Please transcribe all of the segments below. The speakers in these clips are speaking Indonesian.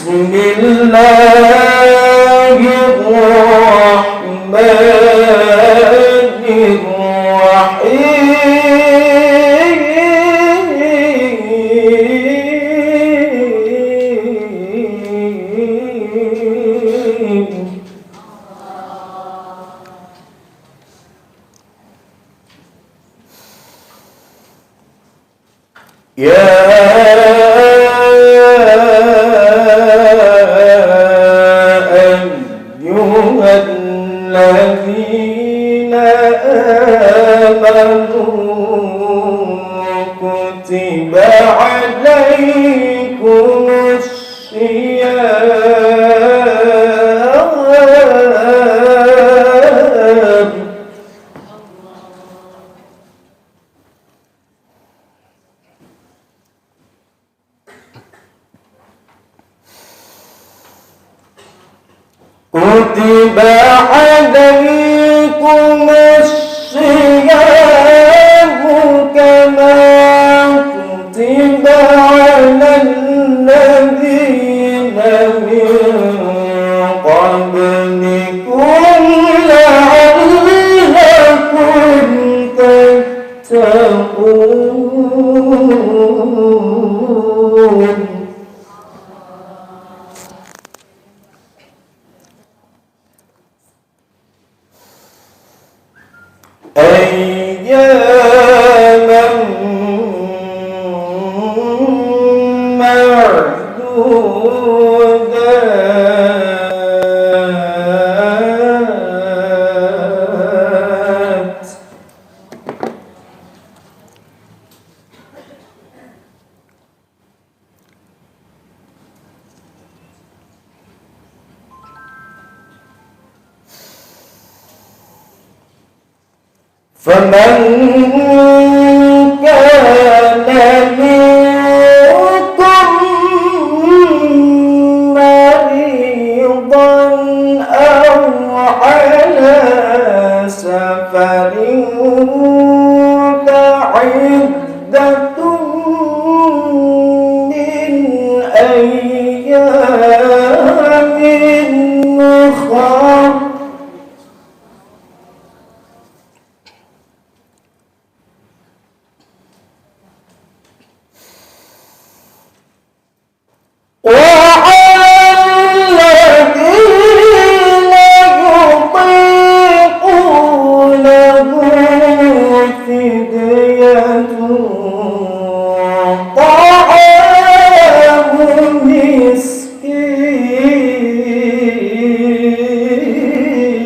بسم الله الرحمن الرحيم يا أيها الذين آمنوا كتب عليكم الصيام كتب عليكم الصيام كما كتب على الذين من قبلكم لعلكم تتقون أياما معدودات فمن كان منكم مريضا أو على سفر فعدة من أيام أخر وعلى الذين يطيقونه فدية طعام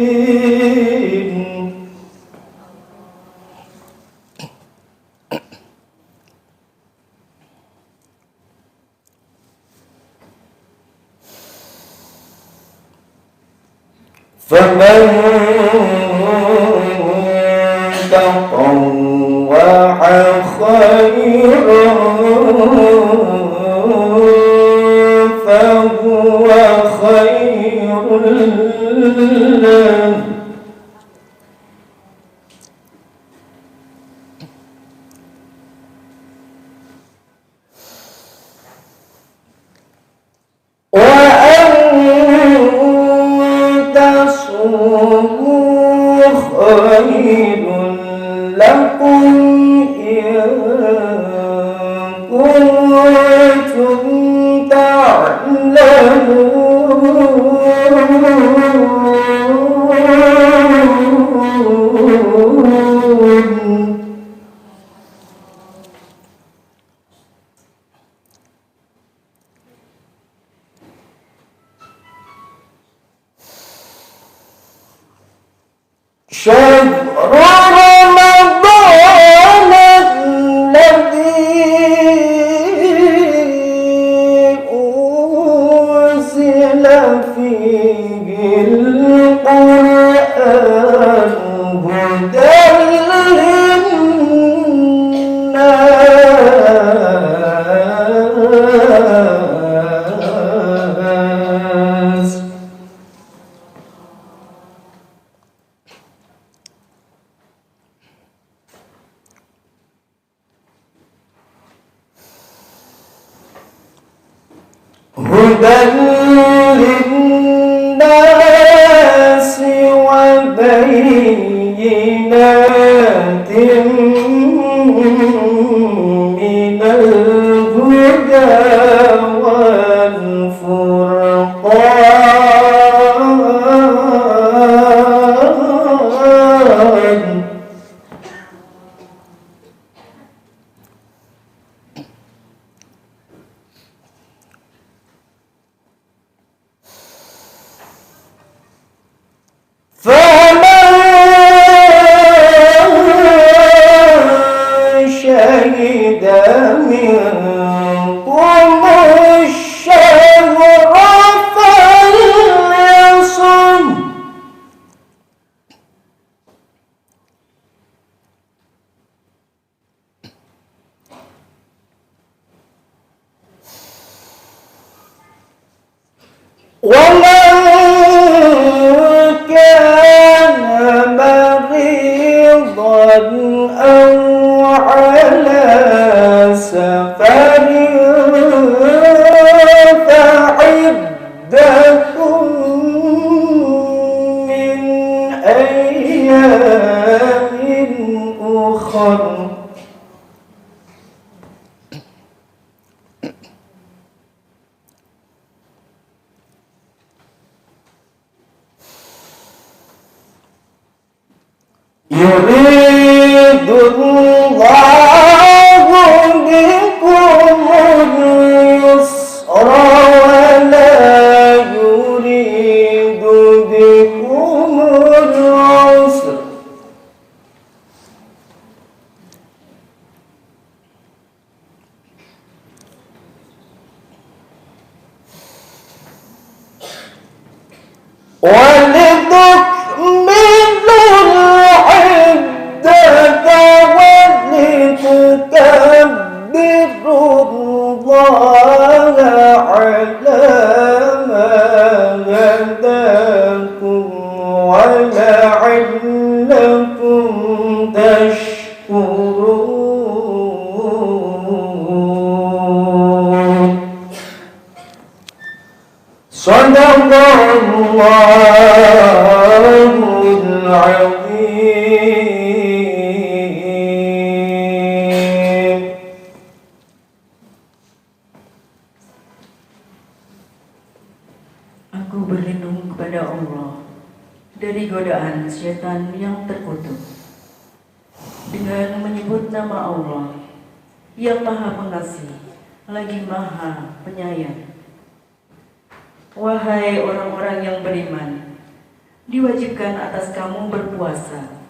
مسكين فمن تطوع خيرا فهو خير له تصوموا خير لكم إن كنتم تعلمون شهر رمضان الذي أنزل فيه القرآن هدى للناس هدى للناس وبينات من الهدى والفرقان فمن شهد منكم الشهر فليصم ومن كان مريضا أو على سفر فعدة من أيام أخر يريد الله بكم اليسر ولا يريد بكم العسر ولتكملوا العدة ولتكبروا الله على ما هداكم ولعلكم تشكرون صدق الله العظيم. Aku berlindung kepada Allah dari godaan syaitan yang terkutuk dengan menyebut nama Allah yang Maha Pengasih lagi Maha Penyayang. Wahai orang-orang yang beriman, diwajibkan atas kamu berpuasa,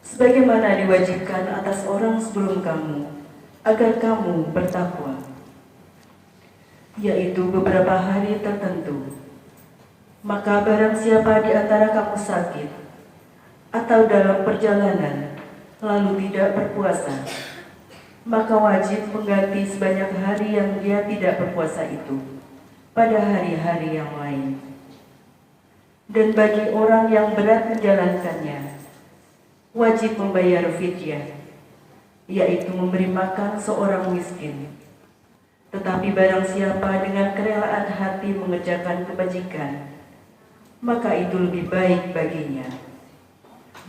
sebagaimana diwajibkan atas orang sebelum kamu, agar kamu bertakwa, yaitu beberapa hari tertentu. Maka barang siapa di antara kamu sakit atau dalam perjalanan, lalu tidak berpuasa, maka wajib mengganti sebanyak hari yang dia tidak berpuasa itu pada hari-hari yang lain. Dan bagi orang yang berat menjalankannya, wajib membayar fidyah, yaitu memberi makan seorang miskin. Tetapi barang siapa dengan kerelaan hati mengerjakan kebajikan, maka itu lebih baik baginya.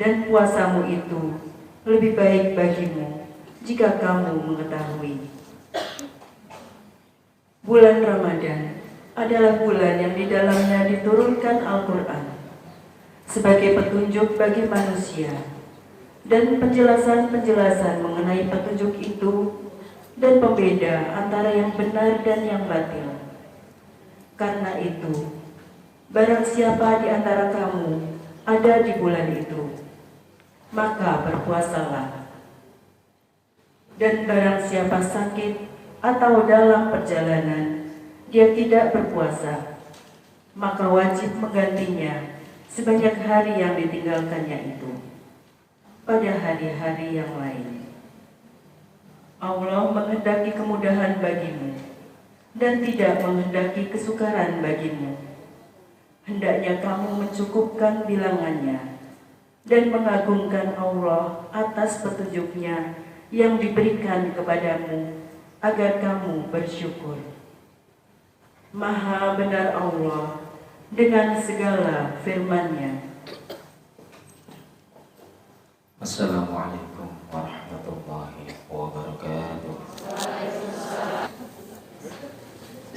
Dan puasamu itu lebih baik bagimu jika kamu mengetahui. Bulan Ramadan adalah bulan yang di dalamnya diturunkan Al-Quran sebagai petunjuk bagi manusia, dan penjelasan-penjelasan mengenai petunjuk itu dan pembeda antara yang benar dan yang batil. Karena itu, barang siapa di antara kamu ada di bulan itu, maka berpuasalah. Dan barang siapa sakit atau dalam perjalanan dia tidak berpuasa, maka wajib menggantinya sebanyak hari yang ditinggalkannya itu pada hari-hari yang lain. Allah menghendaki kemudahan bagimu dan tidak menghendaki kesukaran bagimu. Hendaknya kamu mencukupkan bilangannya dan mengagungkan Allah atas petunjuknya yang diberikan kepadamu agar kamu bersyukur. Maha benar Allah dengan segala firman-Nya. Assalamualaikum warahmatullahi wabarakatuh.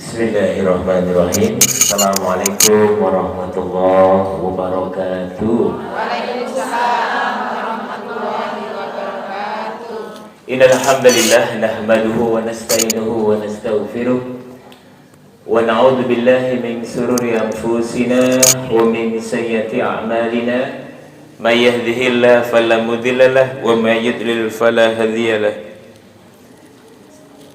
Bismillahirrahmanirrahim. Assalamualaikum warahmatullahi wabarakatuh. Waalaikumsalam warahmatullahi wabarakatuh. Innal hamdalillah nahmaduhu wa nasta'inuhu wa nastaghfiruh wa na'udzu billahi min shururi anfusina wa min sayyiati a'malina. May yahdihillahu fala mudilla lahu wa may yudlil fala hadiya lahu.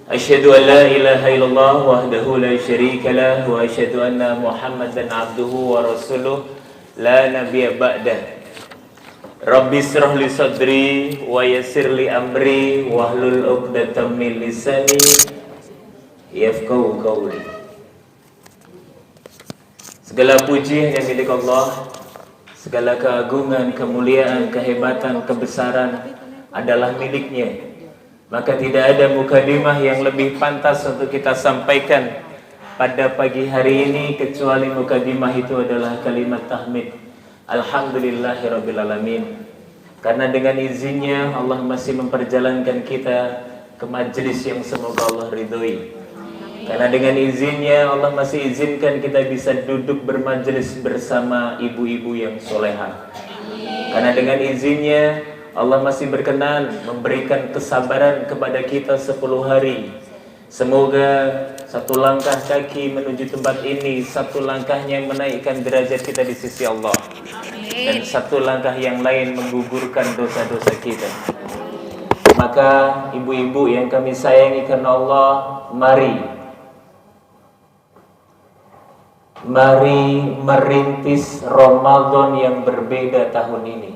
Asyhadu an la ilaha illallah wahdahu la syarika lah wa asyhadu anna Muhammadan abduhu wa rasuluh la nabiyya ba'dah. Rabbi israh li sadri wa yassir li amri wahlul 'uqdatam min lisani yafqahu qawli. Segala puji hanya milik Allah. Segala keagungan, kemuliaan, kehebatan, kebesaran adalah miliknya. Maka tidak ada mukadimah yang lebih pantas untuk kita sampaikan pada pagi hari ini kecuali mukadimah itu adalah kalimat tahmid. Alhamdulillahirrabbilalamin. Karena dengan izinnya Allah masih memperjalankan kita ke majelis yang semoga Allah ridhoi. Karena dengan izinnya Allah masih izinkan kita bisa duduk bermajelis bersama ibu-ibu yang solehah. Karena dengan izinnya Allah masih berkenan memberikan kesabaran kepada kita 10 hari. Semoga satu langkah kaki menuju tempat ini, satu langkahnya menaikkan derajat kita di sisi Allah. Dan satu langkah yang lain menggugurkan dosa-dosa kita. Maka ibu-ibu yang kami sayangi karena Allah, Mari merintis Ramadan yang berbeda tahun ini.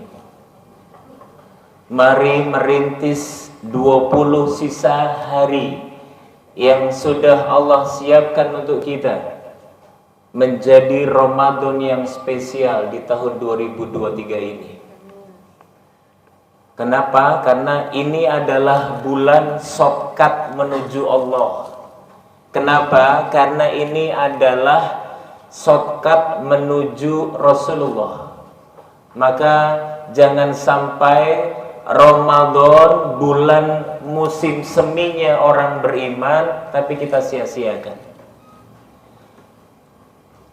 Mari merintis 20 sisa hari yang sudah Allah siapkan untuk kita menjadi Ramadan yang spesial di tahun 2023 ini. Kenapa? Karena ini adalah bulan shortcut menuju Allah. Kenapa? Karena ini adalah shortcut menuju Rasulullah. Maka jangan sampai Ramadan bulan musim seminya orang beriman tapi kita sia-siakan.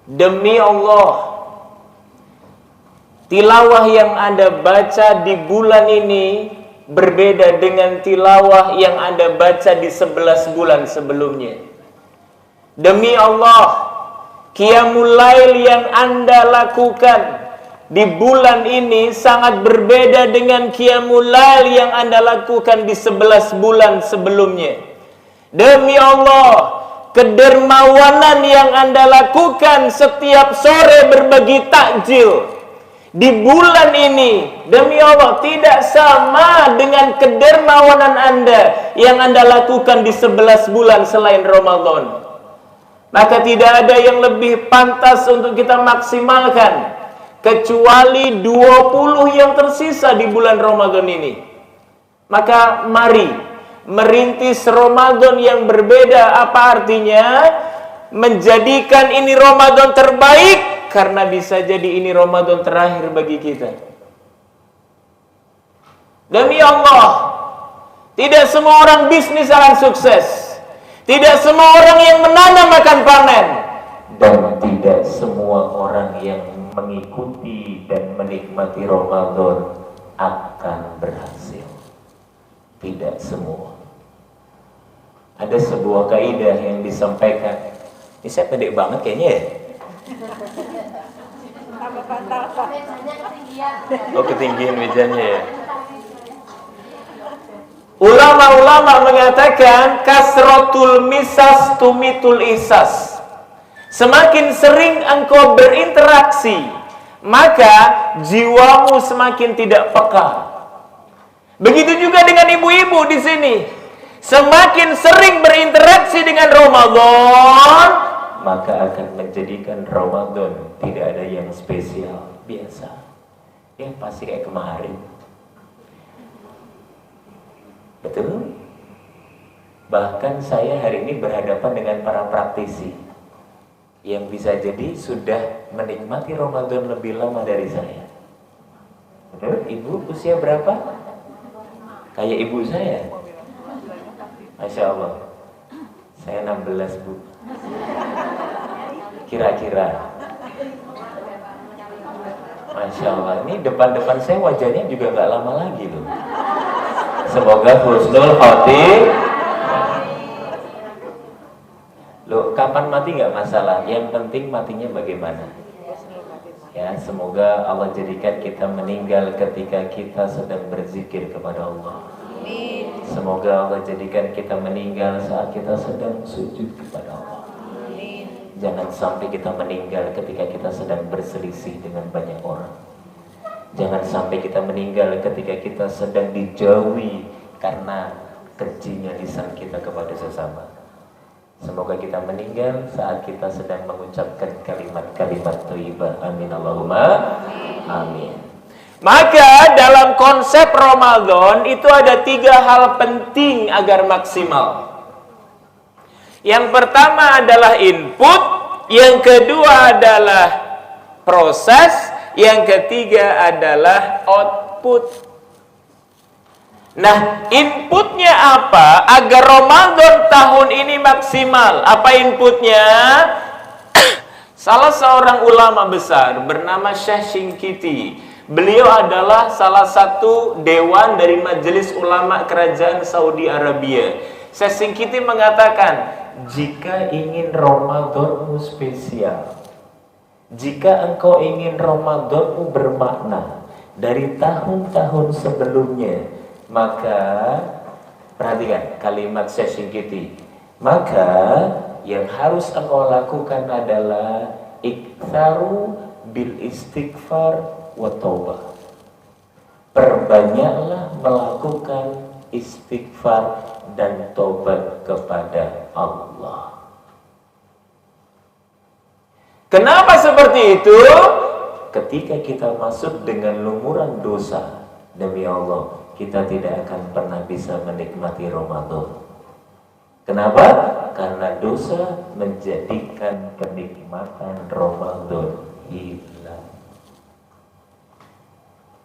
Demi Allah, tilawah yang Anda baca di bulan ini berbeda dengan tilawah yang Anda baca di 11 bulan sebelumnya. Demi Allah, Qiyamul Lail yang Anda lakukan di bulan ini sangat berbeda dengan Qiyamul Lail yang Anda lakukan di 11 bulan sebelumnya. Demi Allah, kedermawanan yang Anda lakukan setiap sore berbagi takjil di bulan ini, demi Allah tidak sama dengan kedermawanan Anda yang Anda lakukan di 11 bulan selain Ramadan. Maka tidak ada yang lebih pantas untuk kita maksimalkan kecuali 20 yang tersisa di bulan Ramadan ini. Maka mari merintis Ramadan yang berbeda. Apa artinya? Menjadikan ini Ramadan terbaik karena bisa jadi ini Ramadan terakhir bagi kita. Demi Allah, tidak semua orang bisnis akan sukses. Tidak semua orang yang menanam akan panen. Dan tidak semua orang yang mengikuti dan menikmati Ramadan akan berhasil. Tidak semua. Ada sebuah kaidah yang disampaikan. Ini saya pendek banget kayaknya ya. Oh, ketinggian mejanya ya. Ulama-ulama mengatakan kasratul misas tumitul ihsas. Semakin sering engkau berinteraksi, maka jiwamu semakin tidak peka. Begitu juga dengan ibu-ibu di sini. Semakin sering berinteraksi dengan Ramadan, maka akan menjadikan Ramadan tidak ada yang spesial, biasa. Ya pasti kayak kemarin. Betul? Bahkan saya hari ini berhadapan dengan para praktisi. yang bisa jadi sudah menikmati Ramadan lebih lama dari saya. Betul? Ibu usia berapa? Kayak ibu saya. Masya Allah. Saya 16, Bu. Kira-kira. Masya Allah. Ini depan-depan saya wajahnya juga gak lama lagi loh. Semoga husnul khotimah. Loh, kapan mati nggak masalah, yang penting matinya bagaimana. Ya, semoga Allah jadikan kita meninggal ketika kita sedang berzikir kepada Allah. Semoga Allah jadikan kita meninggal saat kita sedang sujud kepada Allah. Jangan sampai kita meninggal ketika kita sedang berselisih dengan banyak orang. Jangan sampai kita meninggal ketika kita sedang dijauhi karena kejinya lisan kita kepada sesama. Semoga kita meninggal saat kita sedang mengucapkan kalimat-kalimat thayyibah. Amin Allahumma amin. Maka dalam konsep Ramadan itu ada 3 hal penting agar maksimal. Yang pertama adalah input, yang kedua adalah proses, yang ketiga adalah output. Nah, inputnya apa agar Ramadan tahun ini maksimal? Apa inputnya? Salah seorang ulama besar bernama Syekh Shinqiti. Beliau adalah salah satu dewan dari Majelis Ulama Kerajaan Saudi Arabia. Syekh Shinqiti mengatakan, jika ingin Ramadanmu spesial, jika engkau ingin Ramadanmu bermakna dari tahun-tahun sebelumnya, maka perhatikan kalimat Syekh Shinqiti, maka yang harus engkau lakukan adalah iktsaru bil istighfar wa taubah. Perbanyaklah melakukan istighfar dan tobat kepada Allah. Kenapa seperti itu? Ketika kita masuk dengan lumuran dosa, demi Allah, kita tidak akan pernah bisa menikmati Ramadan. Kenapa? Karena dosa menjadikan kenikmatan Ramadan hilang.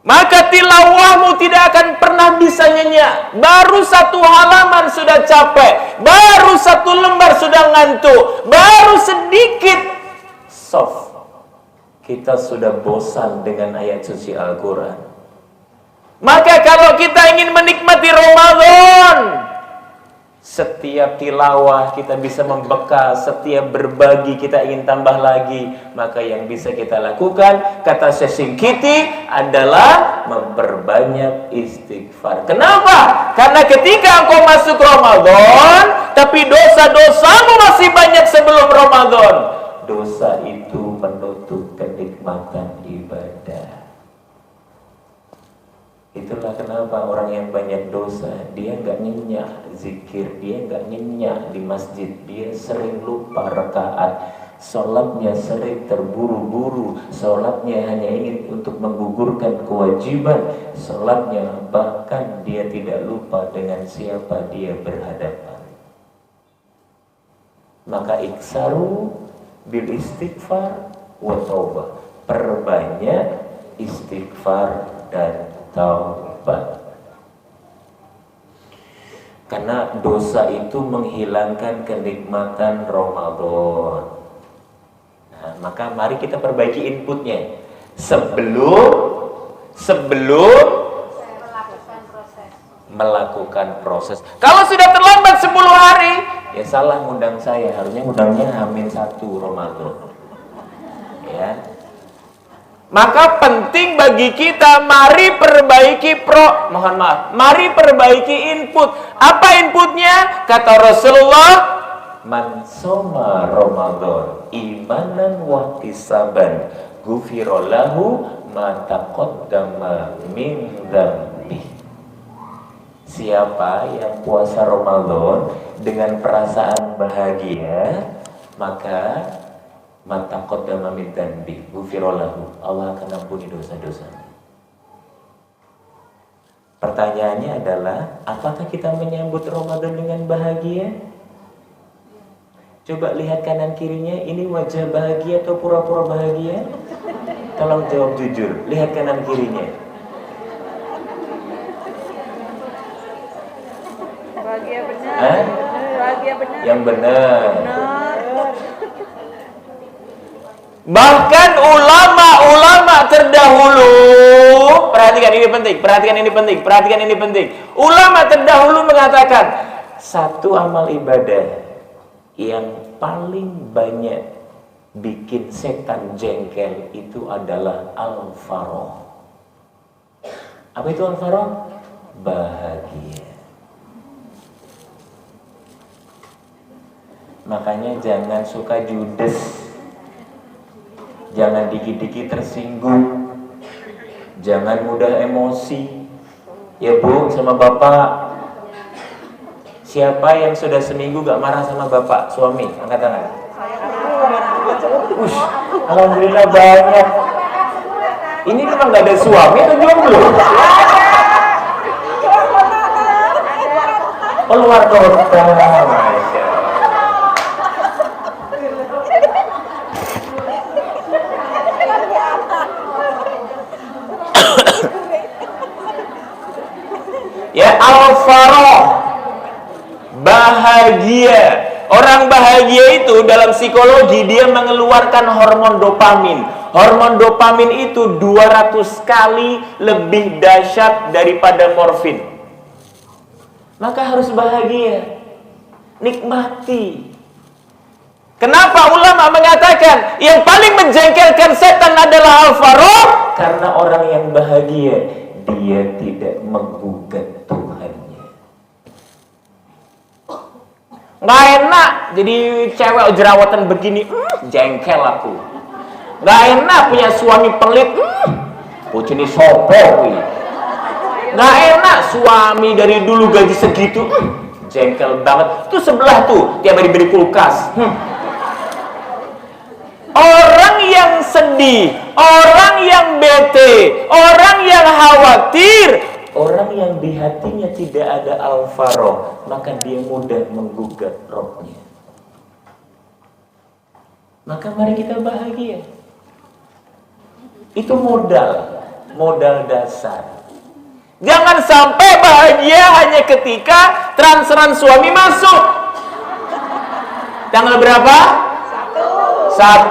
Maka tilawahmu tidak akan pernah bisa nyenyak. Baru 1 halaman sudah capek, baru 1 lembar sudah ngantuk, baru sedikit soft, kita sudah bosan dengan ayat suci Al-Quran. Maka kalau kita ingin menikmati Ramadan, setiap tilawah kita bisa membekal, setiap berbagi kita ingin tambah lagi. Maka yang bisa kita lakukan, kata Syekh Shinqiti, adalah memperbanyak istighfar. Kenapa? Karena ketika engkau masuk Ramadan, tapi dosa-dosamu masih banyak sebelum Ramadan, dosa itu menutup kenikmatan ibadah. Itulah kenapa orang yang banyak dosa, dia nggak nyenyak zikir, dia nggak nyenyak di masjid, dia sering lupa rakaat, sholatnya sering terburu-buru, sholatnya hanya ingin untuk menggugurkan kewajiban, sholatnya bahkan dia tidak lupa dengan siapa dia berhadapan. Maka iksaru bil istighfar wa taubah, perbanyak istighfar dan taubat. Karena dosa itu menghilangkan kenikmatan Ramadan. Nah, maka mari kita perbaiki inputnya sebelum melakukan proses. Kalau sudah terlambat 10 hari, ya salah ngundang saya, harusnya ngundangnya H-1 Ramadan. Ya. Maka penting bagi kita, mari perbaiki mari perbaiki input. Apa inputnya? Kata Rasulullah, man soma Ramadan imanan wa ihtisaban ghufira lahu ma taqaddama min dzambi. Siapa yang puasa Ramadan dengan perasaan bahagia, maka mata qaddama min dzambi ghufira lahu, Allah akan ampuni dosa-dosanya. Pertanyaannya adalah, apakah kita menyambut Ramadan dengan bahagia? Coba lihat kanan kirinya, ini wajah bahagia atau pura-pura bahagia? Tolong jawab jujur, lihat kanan kirinya. Bahagia benar. Hah? Bahagia benar. Yang benar. Benar. Bahkan ulama-ulama terdahulu, perhatikan ini penting, perhatikan ini penting, perhatikan ini penting. Ulama terdahulu mengatakan, satu amal ibadah yang paling banyak bikin setan jengkel itu adalah al-farah. Apa itu al-farah? Bahagia. Makanya jangan suka judes, jangan dikit-dikit tersinggung, jangan mudah emosi. Ya Bu, sama Bapak, siapa yang sudah seminggu gak marah sama Bapak, suami? Angkat tangan. Ush, alhamdulillah banyak. Ini memang gak ada suami atau jomblo? Oh, luar kota. Masya Allah. Ya, al-farah, bahagia. Orang bahagia itu dalam psikologi dia mengeluarkan hormon dopamin. Hormon dopamin itu 200 kali lebih dahsyat daripada morfin. Maka harus bahagia, nikmati. Kenapa ulama mengatakan yang paling menjengkelkan setan adalah al-farah? Karena orang yang bahagia dia tidak menggugat Tuhannya. Nggak enak jadi cewek jerawatan begini, jengkel aku. Nggak enak punya suami pelit, bocini sopo. Nggak enak suami dari dulu gaji segitu, jengkel banget. Tuh sebelah tuh tiap hari beli kulkas. Orang yang sedih, orang yang bete, orang yang khawatir, orang yang di hatinya tidak ada al-farah, maka dia mudah menggugat rohnya. Maka mari kita bahagia. Itu modal dasar. Jangan sampai bahagia hanya ketika transferan suami masuk. Tanggal berapa? 1.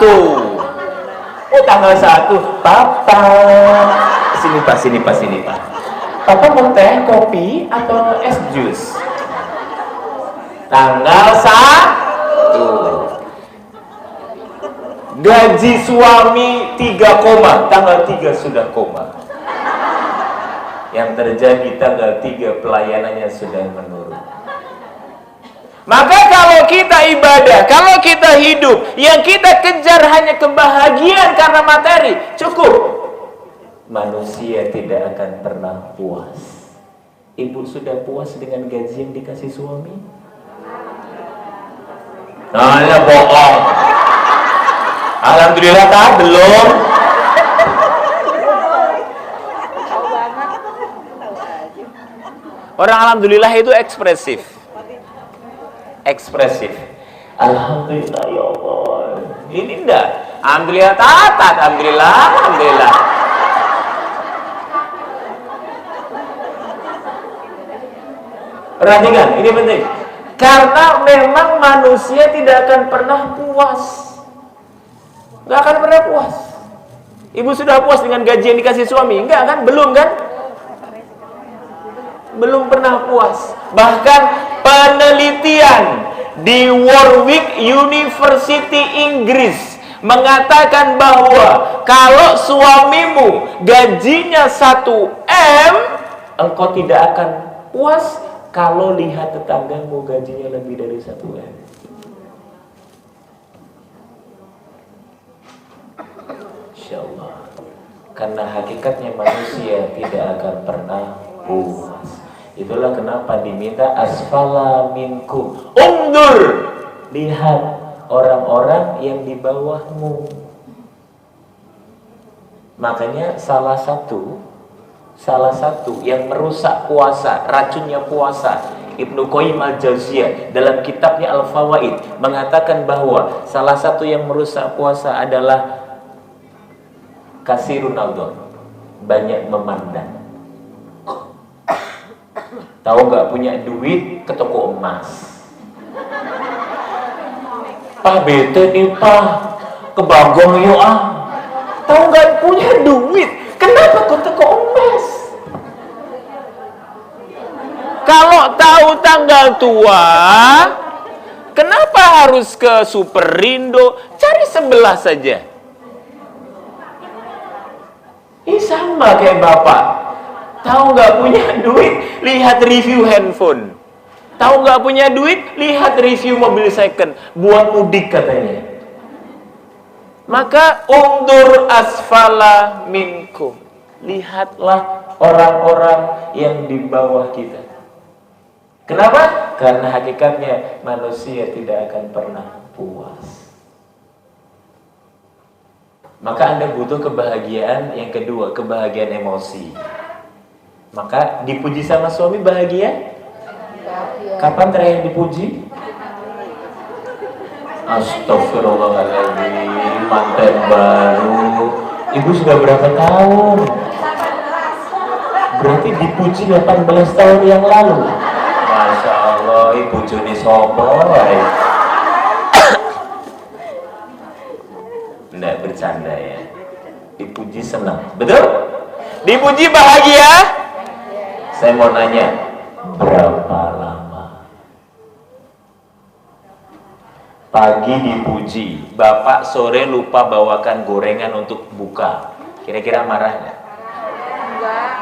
Oh, tanggal 1. Papa. Sini Pak, sini Pak, sini Pak. Papa mau teh, kopi, atau es jus? Tanggal 1. Gaji suami 3 koma, tanggal 3 sudah koma. Yang terjadi tanggal 3 pelayanannya sudah menurun. Maka kalau kita ibadah, kalau kita hidup, yang kita kejar hanya kebahagiaan karena materi, cukup. Manusia tidak akan pernah puas. Ibu sudah puas dengan gaji yang dikasih suami? Nah, ya bohong. Alhamdulillah tak belum. Orang alhamdulillah itu ekspresif. Ekspresif. Alhamdulillah ya Allah. Ini enggak. Alhamdulillah tatat. Alhamdulillah. Alhamdulillah. Perhatikan, ini penting. Karena memang manusia tidak akan pernah puas. Enggak akan pernah puas. Ibu sudah puas dengan gaji yang dikasih suami? Enggak kan? Belum kan? Belum pernah puas. Bahkan penelitian di Warwick University Inggris mengatakan bahwa kalau suamimu gajinya 1 M, engkau tidak akan puas kalau lihat tetanggamu gajinya lebih dari 1 M. Insya Allah. Karena hakikatnya manusia tidak akan pernah puas. Itulah kenapa diminta asfala minkum. Undur, lihat orang-orang yang di bawahmu. Makanya salah satu yang merusak puasa, racunnya puasa, Ibnu Qayyim al-Jauziyah dalam kitabnya Al-Fawaid mengatakan bahwa salah satu yang merusak puasa adalah kasirun nadhar, banyak memandang. Tahu nggak, punya duit ke toko emas. Pak bete nih pak, kebanggong yuk ah. Tahu nggak, punya duit, kenapa ke toko emas? Kalau tahu tanggal tua, kenapa harus ke Superindo? Cari sebelah saja. Ini sama kayak bapak. Tahu nggak punya duit, lihat review handphone. Tahu nggak punya duit, lihat review mobil second. Buat mudik katanya. Maka undur asfala minkum. Lihatlah orang-orang yang di bawah kita. Kenapa? Karena hakikatnya manusia tidak akan pernah puas. Maka Anda butuh kebahagiaan yang kedua, kebahagiaan emosi. Maka dipuji sama suami bahagia? Kapan terakhir dipuji? Astagfirullahaladzim, manten baru. Ibu sudah berapa tahun? Berarti dipuji 18 tahun yang lalu. Masya Allah, ibu Juni sopo. Nggak bercanda ya. Dipuji senang, betul? Dipuji bahagia? Saya mau nanya, berapa lama? Pagi dipuji, bapak sore lupa bawakan gorengan untuk buka. Kira-kira marah nggak? Enggak.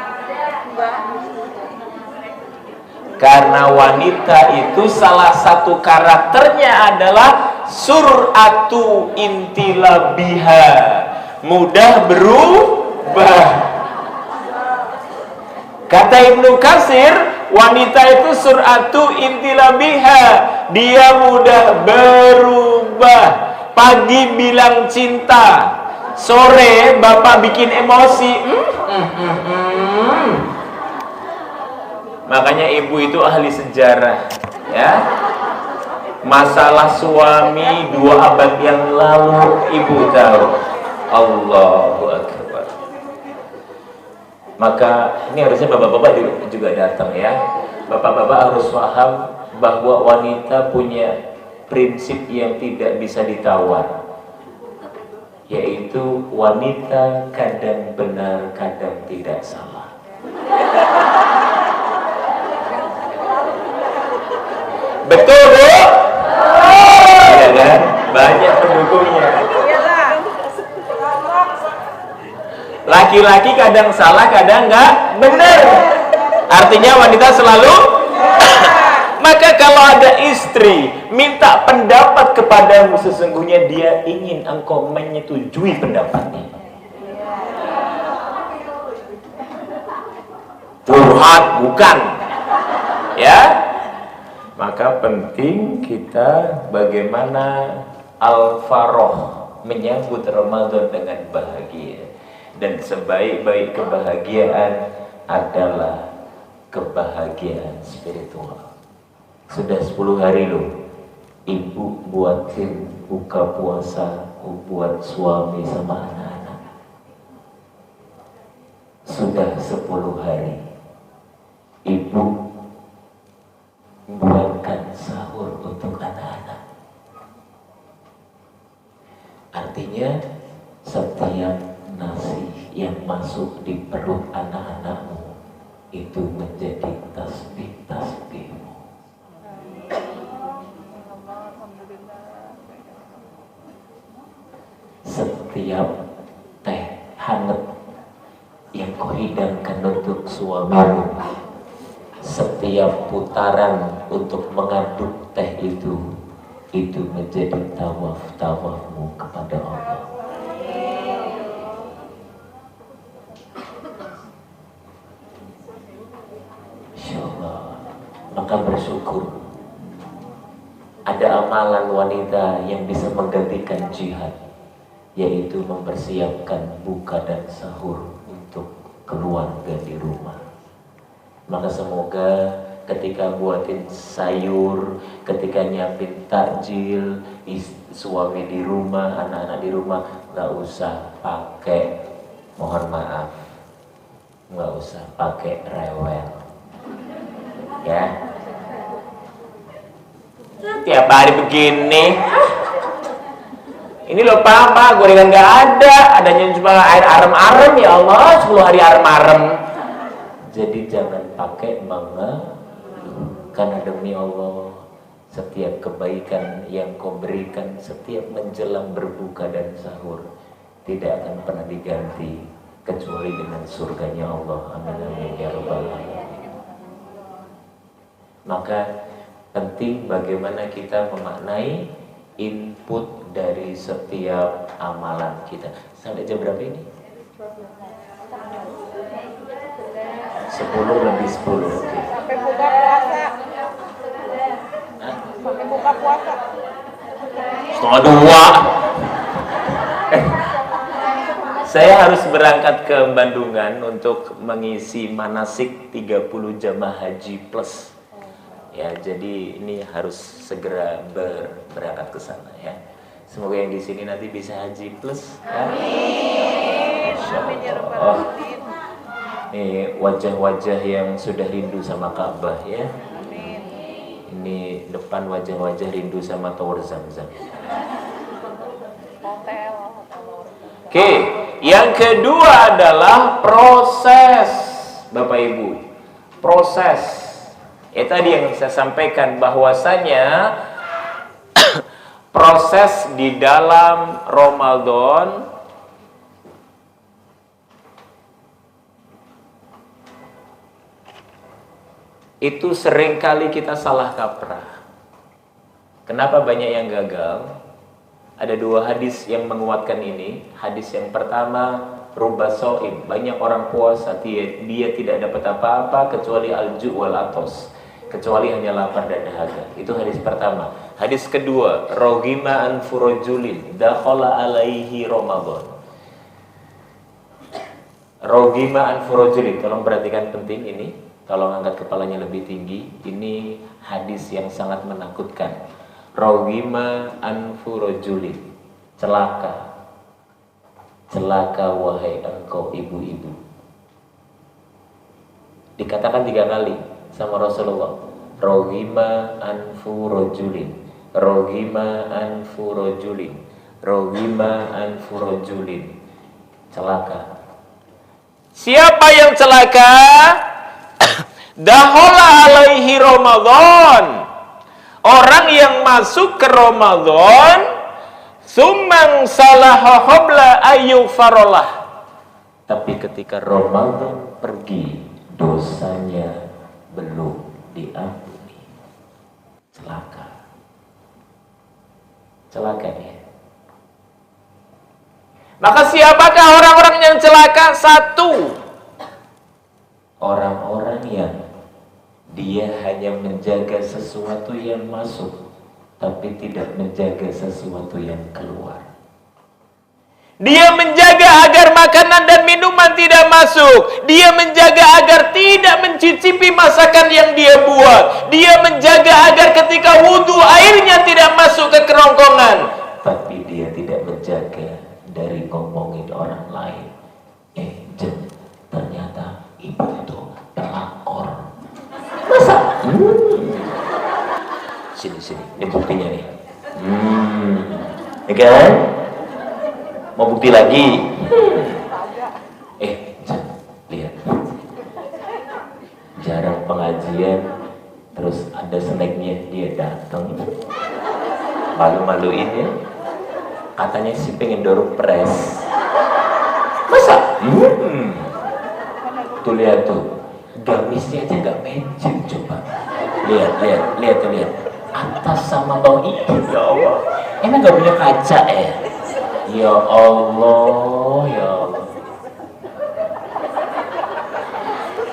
Karena wanita itu salah satu karakternya adalah sur'atu intilabiha, mudah berubah. Kata Ibnu Katsir, wanita itu sur'atu intilabiha, dia mudah berubah. Pagi bilang cinta, sore bapak bikin emosi. Makanya ibu itu ahli sejarah, ya. Masalah suami 2 abad yang lalu ibu tahu. Allahu Akbar. Maka ini harusnya bapak-bapak juga datang ya. Bapak-bapak harus paham bahwa wanita punya prinsip yang tidak bisa ditawar, yaitu wanita kadang benar, kadang tidak salah. Betul, Bu? Iya kan? Banyak pendukungnya. Laki-laki kadang salah, kadang nggak benar. Artinya wanita selalu. Maka kalau ada istri minta pendapat kepadamu, sesungguhnya dia ingin engkau menyetujui pendapatnya. Curhat bukan, ya. Maka penting kita bagaimana al-faroh, menyambut Ramadan dengan bahagia. Dan sebaik-baik kebahagiaan adalah kebahagiaan spiritual. Sudah 10 hari loh ibu buatin buka puasa buat suami sama anak-anak. Sudah 10 hari ibu buatkan sahur untuk anak-anak. Artinya setiap nasi yang masuk di perut anak-anakmu itu menjadi tasbih-tasbihmu. Setiap teh hangat yang kau hidangkan untuk suamimu, setiap putaran untuk mengaduk teh itu menjadi tawaf-tawafmu kepada Allah. Insyaallah. Maka bersyukur ada amalan wanita yang bisa menggantikan jihad, yaitu mempersiapkan buka dan sahur untuk keluarga di rumah. Maka semoga ketika ketika buatin sayur, ketika nyiapin takjil, suami di rumah, anak-anak di rumah, nggak usah pakai, mohon maaf, nggak usah pakai rewel, ya. Tiap hari begini, ini loh papa, gorengan nggak ada, adanya cuma air arem-arem, ya Allah, 10 hari arem-arem. Jadi jangan pakai mengeluh, karena demi Allah setiap kebaikan yang kau berikan setiap menjelang berbuka dan sahur tidak akan pernah diganti kecuali dengan surganya Allah. Amin amin ya rabbal alamin. Maka penting bagaimana kita memaknai input dari setiap amalan kita. Sampai jam berapa ini? 10 lebih 10. Sampai buka puasa. Sampai buka puasa. 1:30. Saya harus berangkat ke Bandungan untuk mengisi manasik 30 jamaah haji plus. Ya, jadi ini harus segera berangkat ke sana ya. Semoga yang di sini nanti bisa haji plus. Amin. Amin ya rabbal alamin. Ini wajah-wajah yang sudah rindu sama Ka'bah ya. Amin. Ini depan wajah-wajah rindu sama Tower Zamzam. Hotel. Oke, yang kedua adalah proses, Bapak Ibu. Proses. Ya tadi yang saya sampaikan bahwasanya proses di dalam Ramadan itu seringkali kita salah kaprah. Kenapa banyak yang gagal? Ada 2 hadis yang menguatkan ini. Hadis yang pertama, rubba shaim, banyak orang puasa dia tidak dapat apa-apa kecuali al-ju' wal atos, kecuali hanya lapar dan dahaga. Itu hadis pertama. Hadis kedua, roghima an furujulin dakhala alaihi Ramadan. Roghima an furujulin, tolong perhatikan penting ini. Tolong angkat kepalanya lebih tinggi. Ini hadis yang sangat menakutkan. Roghima anfu rajulin, celaka, celaka wahai engkau ibu-ibu. Dikatakan 3 kali sama Rasulullah. Roghima anfu rajulin, roghima anfu rajulin, roghima anfu rajulin, celaka. Siapa yang celaka? Dakhala alaihi Ramadan, orang yang masuk ke Ramadan, sumang salaha qabla ayyufarolah, tapi ketika Ramadan pergi dosanya belum diampuni. Celaka, celaka ya. Maka siapakah orang-orang yang celaka? 1, orang-orang yang dia hanya menjaga sesuatu yang masuk, tapi tidak menjaga sesuatu yang keluar. Dia menjaga agar makanan dan minuman tidak masuk. Dia menjaga agar tidak mencicipi masakan yang dia buat. Dia menjaga agar ketika wudhu airnya tidak masuk ke kerongkongan. Tapi dia tidak menjaga dari ngomongin orang lain. Ternyata ibu itu pelakor. Masa? Sini, ini buktinya nih. Ya kan? Mau bukti lagi? Lihat. Jarang pengajian, terus ada snacknya, dia datang. Malu-maluin ya. Katanya sih pengen dorong pres. Masa? Tuh lihat tuh. Gamisnya aja nggak matching, coba. Lihat. Atas sama bawah itu, ya Allah. Emang nggak punya kaca ya? Ya Allah, ya Allah.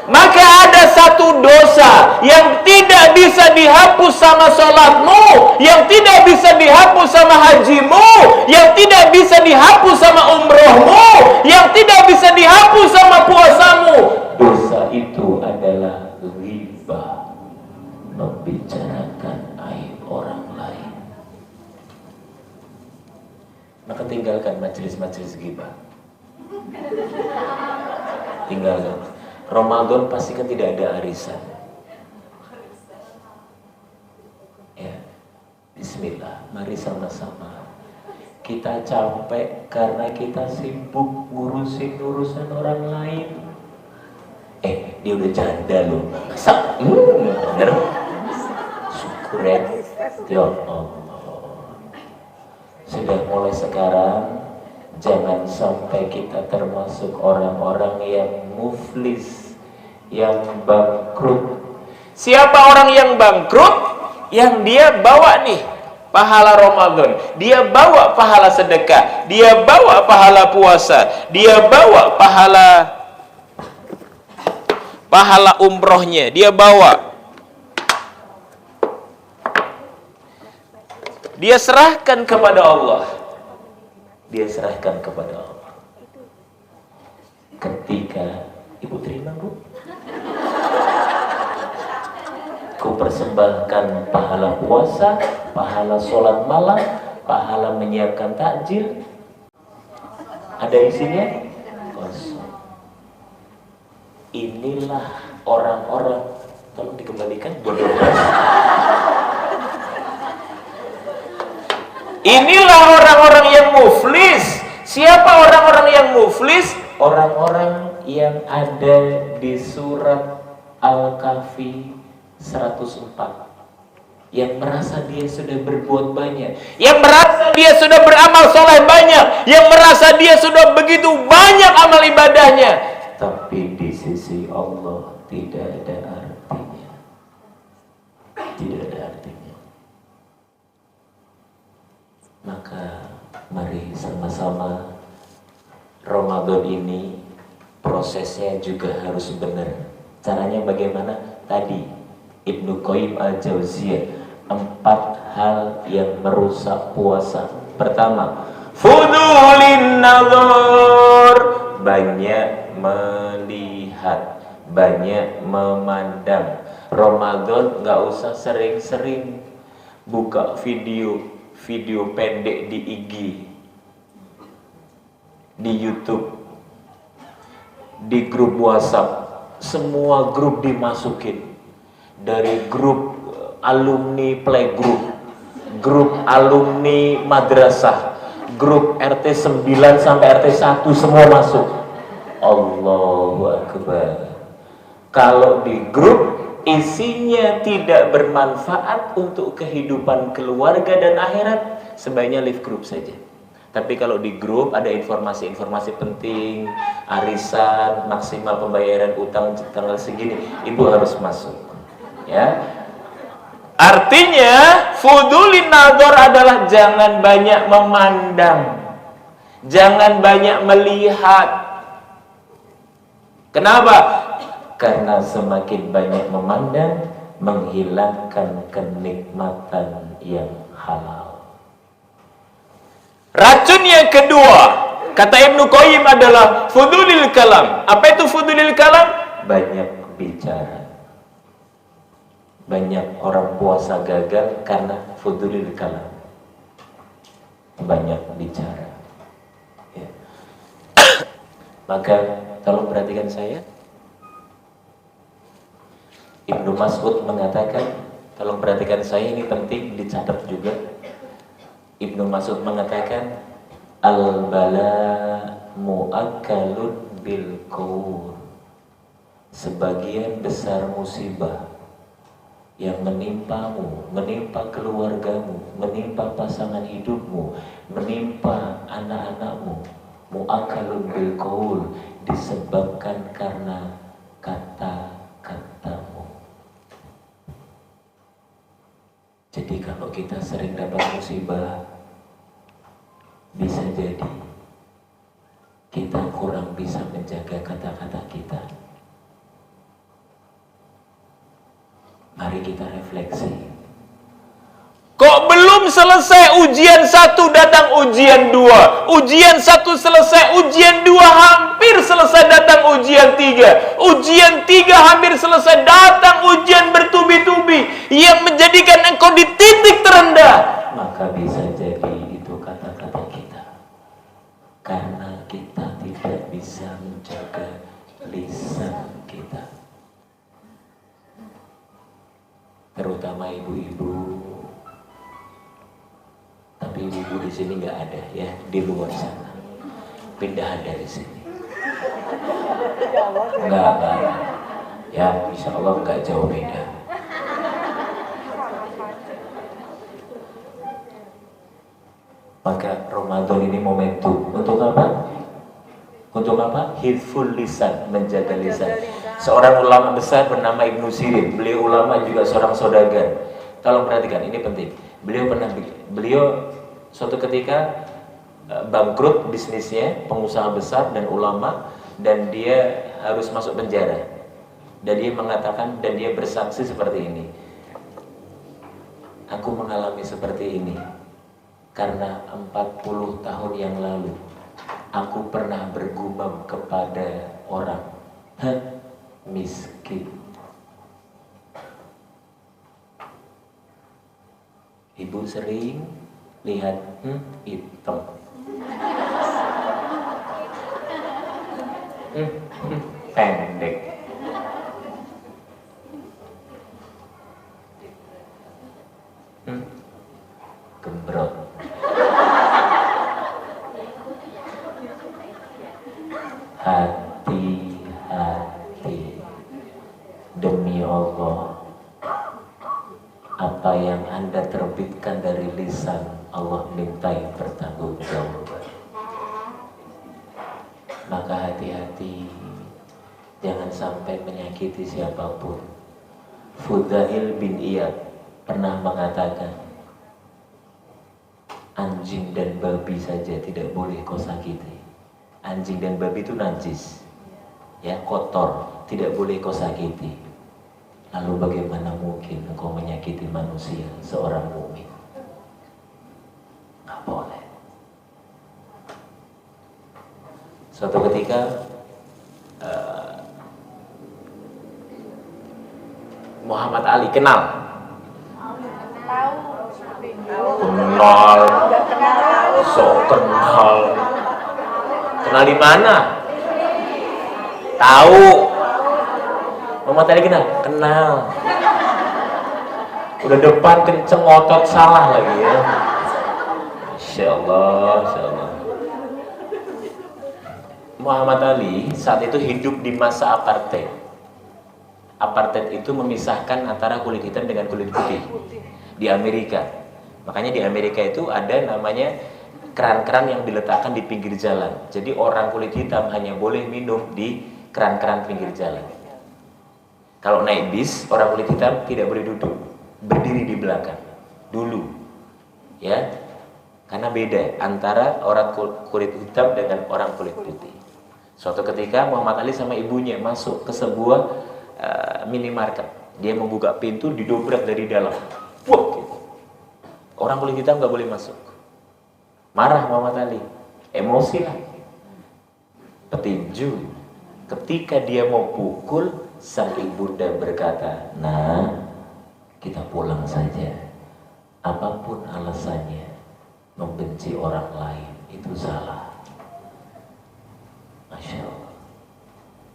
Maka ada satu dosa yang tidak bisa dihapus sama sholatmu, yang tidak bisa dihapus sama hajimu, yang tidak bisa dihapus sama umrohmu, yang tidak bisa dihapus sama puasamu. Dosa itu adalah ghibah. membicarakan aib orang lain. Maka tinggalkan majelis-majelis ghibah. Tinggalkan. Ramadan pasti kan tidak ada arisan. Ya, bismillah, mari sama-sama. Kita capek karena kita sibuk ngurusin urusan orang lain. Dia udah janda loh. Masa? Bener? Syukur ya. Ya Allah. Sudah mulai sekarang, jangan sampai kita termasuk orang-orang yang muflis, yang bangkrut. Siapa orang yang bangkrut? Yang dia bawa nih pahala Ramadan, dia bawa pahala sedekah, dia bawa pahala puasa, dia bawa pahala umrohnya, dia bawa. Dia serahkan kepada Allah. Dia serahkan kepada Allah. Ketika ibu terima, Bu, ku persembahkan pahala puasa, pahala sholat malam, pahala menyiapkan takjil. Ada isinya? Kosong. Inilah orang-orang, tolong dikembalikan, bodoh. Inilah orang-orang yang muflis. Siapa orang-orang yang muflis? Orang-orang yang ada di surat Al-Kahfi 104. Yang merasa dia sudah berbuat banyak, yang merasa dia sudah beramal soleh banyak, yang merasa dia sudah begitu banyak amal ibadahnya, tapi di sisi Allah tidak ada artinya. Tidak ada artinya. Maka mari sama-sama, Ramadan ini prosesnya juga harus benar. Caranya bagaimana? Tadi Ibnu Qayyim al-Jauziyah, 4 hal yang merusak puasa. Pertama, fudulin nazar, banyak melihat, banyak memandang. Ramadan nggak usah sering-sering buka video pendek di IG, di YouTube, di grup WhatsApp. Semua grup dimasukin, dari grup alumni playgroup, grup alumni madrasah, grup RT 9 sampai RT 1, semua masuk. Allahu Akbar. Kalau di grup isinya tidak bermanfaat untuk kehidupan keluarga dan akhirat, sebaiknya leave grup saja. Tapi kalau di grup ada informasi-informasi penting, arisan, maksimal pembayaran utang tanggal segini, ibu harus masuk. Ya. Artinya fudulin nazar adalah jangan banyak memandang, jangan banyak melihat. Kenapa? Karena semakin banyak memandang, menghilangkan kenikmatan yang halal. Racun yang kedua, kata Ibnu Qayyim, adalah fudulil kalam. Apa itu fudulil kalam? Banyak bicara. Banyak orang puasa gagal karena fudulil kalam, banyak bicara. Ya. Maka tolong perhatikan saya. Ibnu Mas'ud mengatakan, tolong perhatikan saya, ini penting dicatat juga. Ibnu Mas'ud mengatakan, al-bala mu'akkalun bil qaul. Sebagian besar musibah yang menimpamu, menimpa keluargamu, menimpa pasangan hidupmu, menimpa anak-anakmu, mu'akkalun bil qaul, disebabkan karena kata-katamu. Jadi kalau kita sering dapat musibah, bisa jadi kita kurang bisa menjaga kata-kata kita. Mari kita refleksi. Kok belum selesai ujian 1 datang ujian 2, ujian 1 selesai ujian 2 hampir selesai datang ujian 3, ujian 3 hampir selesai datang ujian bertubi-tubi. engkau di titik terendah, maka bisa jadi itu kata-kata kita. Karena kita tidak bisa menjaga lisan kita. Terutama ibu-ibu. Tapi ibu di sini nggak ada ya, di luar sana. Pindahan dari sini. Enggak. Ya, insya Allah nggak jauh beda. Maka Ramadan ini momentum untuk apa? Untuk apa? Hifdzul lisan, menjaga lisan. Seorang ulama besar bernama Ibnu Sirin. Beliau ulama juga seorang saudagar. Tolong perhatikan, ini penting. Beliau suatu ketika bangkrut bisnisnya, pengusaha besar dan ulama, dan dia harus masuk penjara. Dan dia mengatakan, dan dia bersaksi seperti ini. Aku mengalami seperti ini karena 40 tahun yang lalu aku pernah bergumam kepada orang, miskin. Ibu sering lihat hitam, pendek. Gembrot. Hati-hati, demi Allah, apa yang Anda terbitkan dari lisan, Allah mintai pertanggungjawaban. Maka hati-hati, jangan sampai menyakiti siapapun. Fudail bin Iyad pernah mengatakan, anjing dan babi saja tidak boleh kau sakiti. Anjing dan babi itu najis, ya, kotor, tidak boleh kau sakiti. Lalu bagaimana mungkin engkau menyakiti manusia, seorang mukmin? Nggak boleh. Suatu ketika Muhammad Ali kenal. Kenal. Kenal di mana? Tahu. Muhammad Ali kenal. Udah depan kenceng, ngotot salah lagi ya. Insya Allah. Muhammad Ali saat itu hidup di masa apartheid. Apartheid itu memisahkan antara kulit hitam dengan kulit putih di Amerika. Makanya di Amerika itu ada namanya keran-keran yang diletakkan di pinggir jalan. Jadi orang kulit hitam hanya boleh minum di keran-keran pinggir jalan. Kalau naik bis, orang kulit hitam tidak boleh duduk, berdiri di belakang dulu, ya, karena beda antara orang kulit hitam dengan orang kulit putih. Suatu ketika Muhammad Ali sama ibunya masuk ke sebuah minimarket. Dia membuka pintu, didobrak dari dalam. Wah, gitu. Orang kulit hitam nggak boleh masuk. Marah Muhammad Ali, emosi lah, petinju. Ketika dia mau pukul, sang ibunda berkata, "Nah, kita pulang saja. Apapun alasannya, membenci orang lain itu salah." Masya Allah.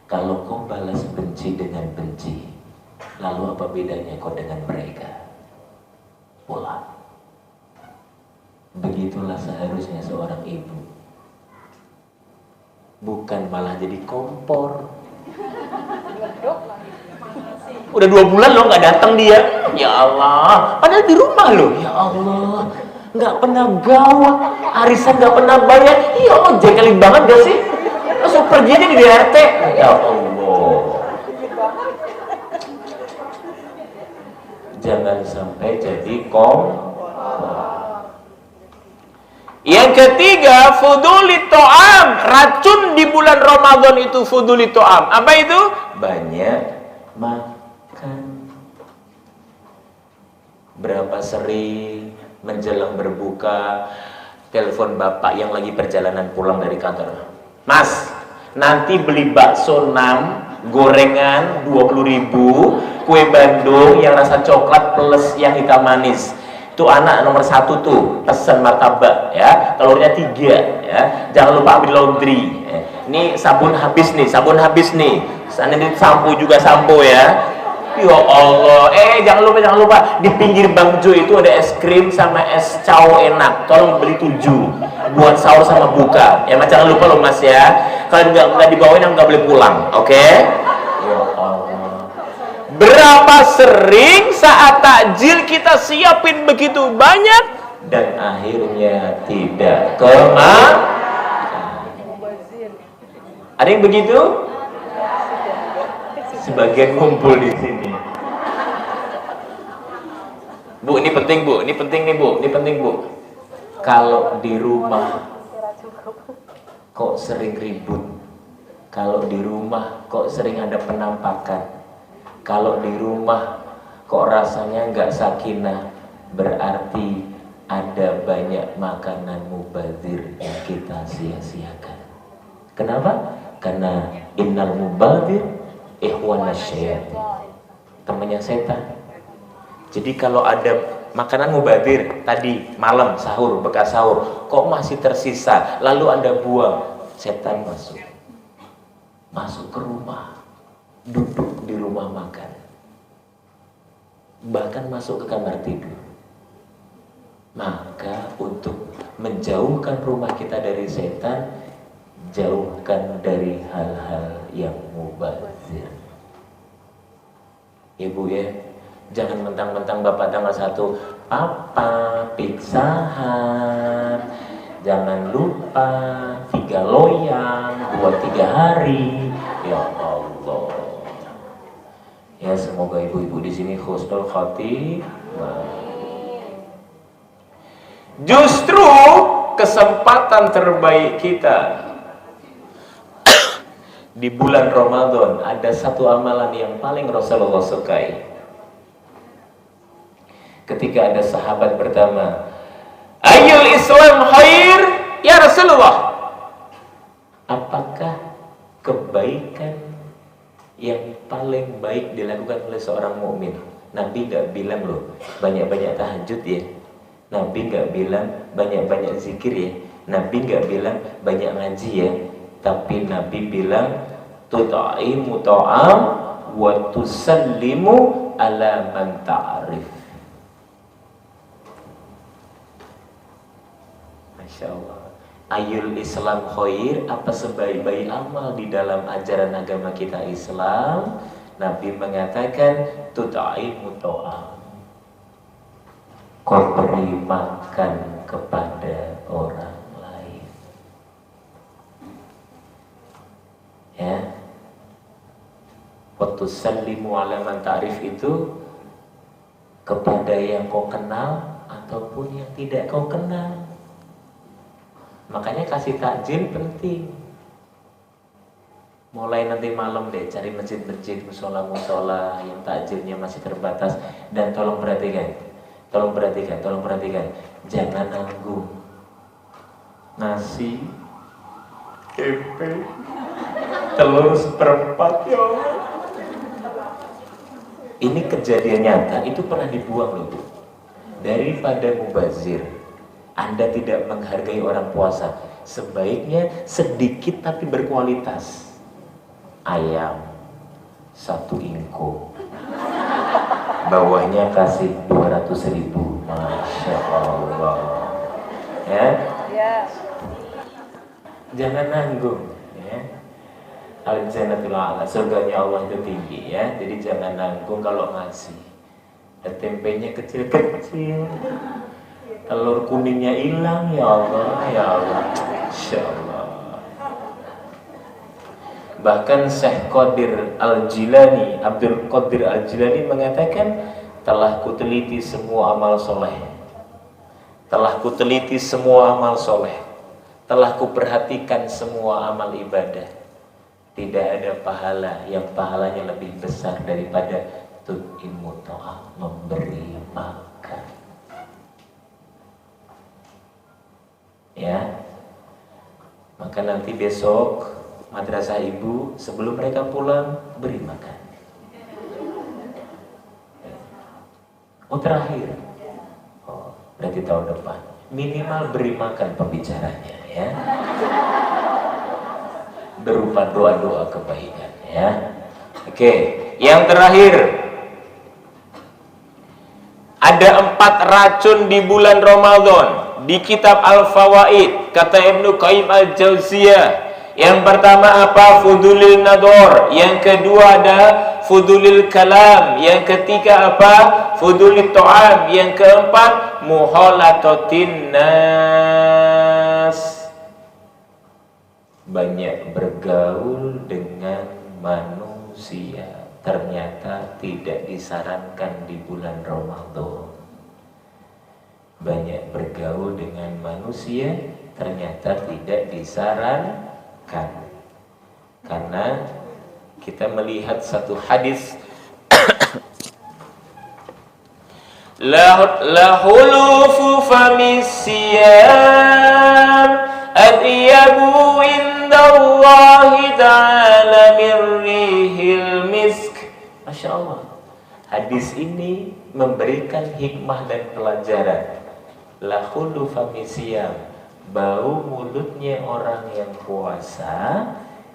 Kalau kau balas benci dengan benci, lalu apa bedanya kau dengan mereka? Pulang. Begitulah seharusnya seorang ibu. Bukan malah jadi kompor. Udah 2 bulan loh nggak datang dia. Ya Allah, padahal di rumah loh. Ya Allah, nggak pernah gawat, arisan nggak pernah bayar. Ya Allah, jengkelin banget gak sih? Langsung pergi aja di DRT. Ya Allah. Jangan sampai jadi kompor. Yang ketiga, fuduli to'am. Racun di bulan Ramadan itu fuduli to'am. Apa itu? Banyak makan. Berapa sering menjelang berbuka telepon bapak yang lagi perjalanan pulang dari kantor. Mas, nanti beli bakso 6 gorengan 20.000, kue Bandung yang rasa coklat plus yang hitam manis. Itu anak nomor 1 tuh pesan martabak ya, telurnya 3 ya. Jangan lupa ambil laundry. Ini sabun habis nih, Sana ini sampo juga sampo ya. Ya Allah, jangan lupa di pinggir Bang Jo itu ada es krim sama es cao enak. Tolong beli 7 buat sahur sama buka. Ya mas, jangan lupa loh mas ya. Kalau nggak dibawain nggak boleh pulang, oke? Ya Allah. Berapa sering saat takjil kita siapin begitu banyak dan akhirnya tidak ada yang begitu? Sebagian ngumpul di sini. Bu, ini penting bu, ini penting bu. Kalau di rumah kok sering ribut, kalau di rumah kok sering ada penampakan, kalau di rumah kok rasanya nggak sakinah, berarti ada banyak makanan mubazir yang kita sia-siakan. Kenapa? Karena innal mubazir ikhwana syaitan, temannya setan. Jadi kalau ada makanan mubazir tadi malam sahur, bekas sahur kok masih tersisa lalu Anda buang, setan masuk ke rumah, duduk di rumah makan, bahkan masuk ke kamar tidur. Maka untuk menjauhkan rumah kita dari setan, jauhkan dari hal-hal yang mubazir. Ibu ya, jangan mentang-mentang Bapak tanggal 1 Papa Pizza Hut, jangan lupa 3 loyang buat 3 hari. Ya Allah. Ya semoga ibu-ibu di sini husnul khotimah. Justru kesempatan terbaik kita di bulan Ramadan ada satu amalan yang paling Rasulullah sukai. Ketika ada sahabat pertama, "Ayyul Islam khair ya Rasulullah?" Apakah kebaikan yang paling baik dilakukan oleh seorang mukmin? Nabi nggak bilang loh banyak-banyak tahajud ya. Nabi nggak bilang banyak-banyak zikir ya. Nabi nggak bilang banyak ngaji ya. Tapi Nabi bilang tutaimu ta'am wa tusallimu ala man ta'rif. Masya Allah. Ayul Islam khair, apa sebaik-baik amal di dalam ajaran agama kita Islam? Nabi mengatakan tutaimu ta'am, kau beri makan kepada orang lain. Ya, waktu sallimu ala man ta'rif itu kepada yang kau kenal ataupun yang tidak kau kenal. Makanya kasih takjil penting. Mulai nanti malam deh cari masjid-masjid, musola-musola yang takjilnya masih terbatas. Dan tolong perhatikan, jangan nanggung nasi, tempe, telur seperempat ya Allah. Ini kejadian nyata, itu pernah dibuang loh Bu. Daripada mubazir, Anda tidak menghargai orang puasa, sebaiknya sedikit tapi berkualitas. Ayam 1 ingko, bawahnya kasih 200.000. Masya Allah ya. Jangan nanggung ya. Al-Jannatul A'la, surganya Allah itu tinggi ya. Jadi jangan nanggung kalau ngasih. Tempenya kecil-kecil, telur kuningnya hilang, ya Allah, ya Allah. Insya Allah. Bahkan Syekh Qadir Al-Jilani, Abdul Qadir Al-Jilani mengatakan, telah kuteliti semua amal soleh, telah kuteliti semua amal soleh, telah kuperhatikan semua amal ibadah. Tidak ada pahala yang pahalanya lebih besar daripada tut'imu ta'am, memberi makan. Ya, maka nanti besok madrasah ibu, sebelum mereka pulang beri makan. Oh terakhir, oh berarti tahun depan minimal beri makan pembicaranya ya, berupa doa-doa kebaikan ya. Oke, yang terakhir, ada 4 racun di bulan Ramadan di kitab Al-Fawaid, kata Ibnu Qayyim Al-Jauziyah. Yang pertama apa? Fudulil nador. Yang kedua ada fudulil kalam. Yang ketiga apa? Fudulil to'am. Yang keempat muhalatotin nas. Banyak bergaul dengan manusia ternyata tidak disarankan di bulan Ramadan. Banyak bergaul dengan manusia ternyata tidak disarankan, karena kita melihat satu hadis la hulufu famisiyam atyabu indallahi ta'ala mirrihil misk. Masya Allah, hadis ini memberikan hikmah dan pelajaran. La hulufu famisiyam, bau mulutnya orang yang puasa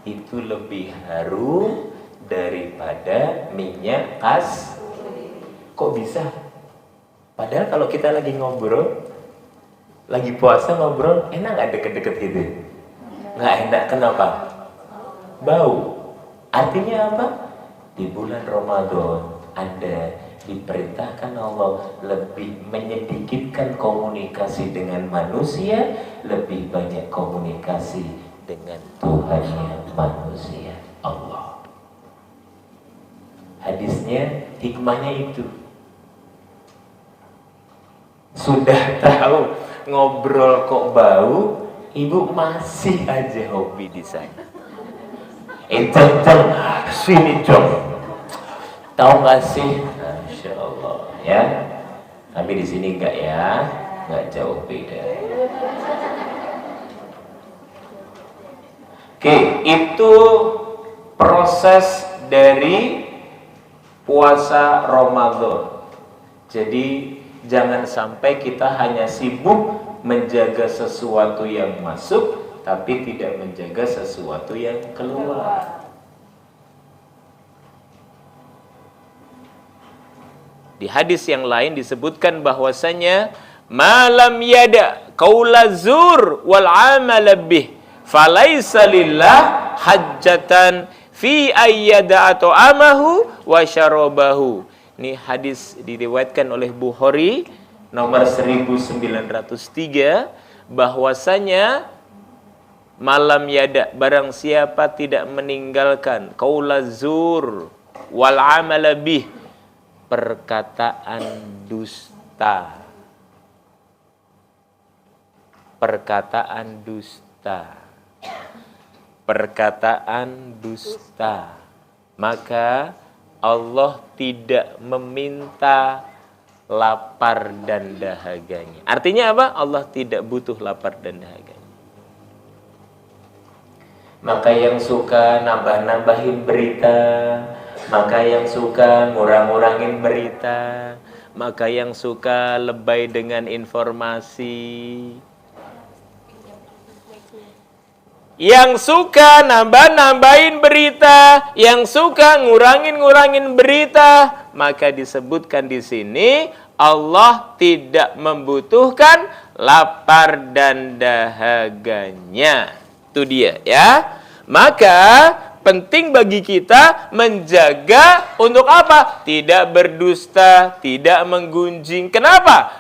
itu lebih harum daripada minyak Kok bisa? Padahal kalau kita lagi ngobrol, lagi puasa ngobrol, enak gak deket-deket gitu? Nggak enak, kenapa? Bau. Artinya apa? Di bulan Ramadan Anda diperintahkan Allah lebih menyedikitkan komunikasi dengan manusia, lebih banyak komunikasi dengan Tuhannya manusia, Allah. Hadisnya, hikmahnya itu. Sudah tahu ngobrol kok bau, ibu masih aja hobi di sana. Jeng, sini Jong. Tahu nggak sih? Masya Allah ya. Tapi di sini enggak ya, nggak jauh beda. Oke, itu proses dari puasa Ramadan. Jadi jangan sampai kita hanya sibuk menjaga sesuatu yang masuk, tapi tidak menjaga sesuatu yang keluar. Di hadis yang lain disebutkan bahwasanya malam yada qaula zur wal amal bih falaisa lillah hajjatan fi ayyada at'amahu wa syarabahu. Ini hadis diriwayatkan oleh Bukhari nomor 1903, bahwasanya malam yada, barang siapa tidak meninggalkan qaula zur wal amal bih, perkataan dusta. Perkataan dusta. Perkataan dusta. Maka Allah tidak meminta lapar dan dahaganya. Artinya apa? Allah tidak butuh lapar dan dahaganya. Maka yang suka nambah-nambahin berita, maka yang suka ngurang-ngurangin berita, maka yang suka lebay dengan informasi, yang suka nambah-nambahin berita, yang suka ngurangin-ngurangin berita, maka disebutkan di sini Allah tidak membutuhkan lapar dan dahaganya. Itu dia ya. Maka penting bagi kita menjaga untuk apa? Tidak berdusta, tidak menggunjing. Kenapa?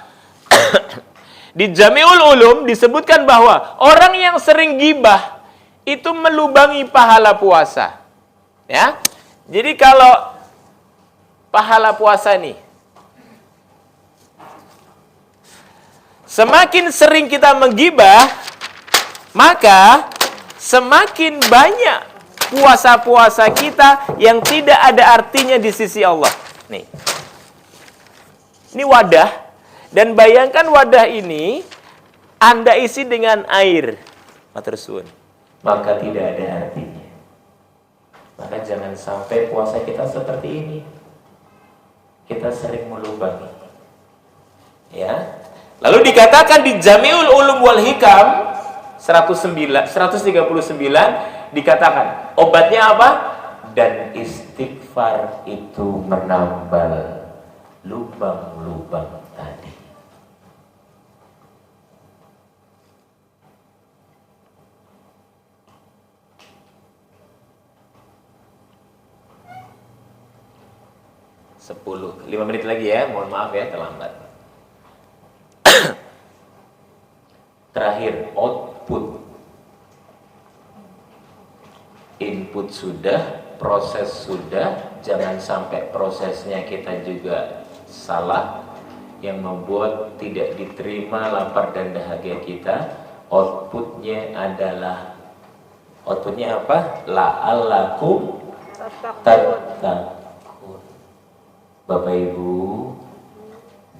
Di Jami'ul Ulum disebutkan bahwa orang yang sering gibah itu melubangi pahala puasa. Ya. Jadi kalau pahala puasa nih, semakin sering kita menggibah, maka semakin banyak puasa-puasa kita yang tidak ada artinya di sisi Allah. Nih. Ini wadah, dan bayangkan wadah ini Anda isi dengan air. Matur suwun. Maka tidak ada artinya. Maka jangan sampai puasa kita seperti ini. Kita sering melubangi. Ya. Lalu dikatakan di Jami'ul Ulum wal Hikam 139 dikatakan obatnya apa? Dan istighfar itu menambal lubang-lubang tadi. Lima menit lagi ya, mohon maaf ya terlambat. Terakhir, output. Input sudah, proses sudah, jangan sampai prosesnya kita juga salah yang membuat tidak diterima lapar dan dahaga kita. Outputnya apa? La'allakum tattaqun. Bapak Ibu,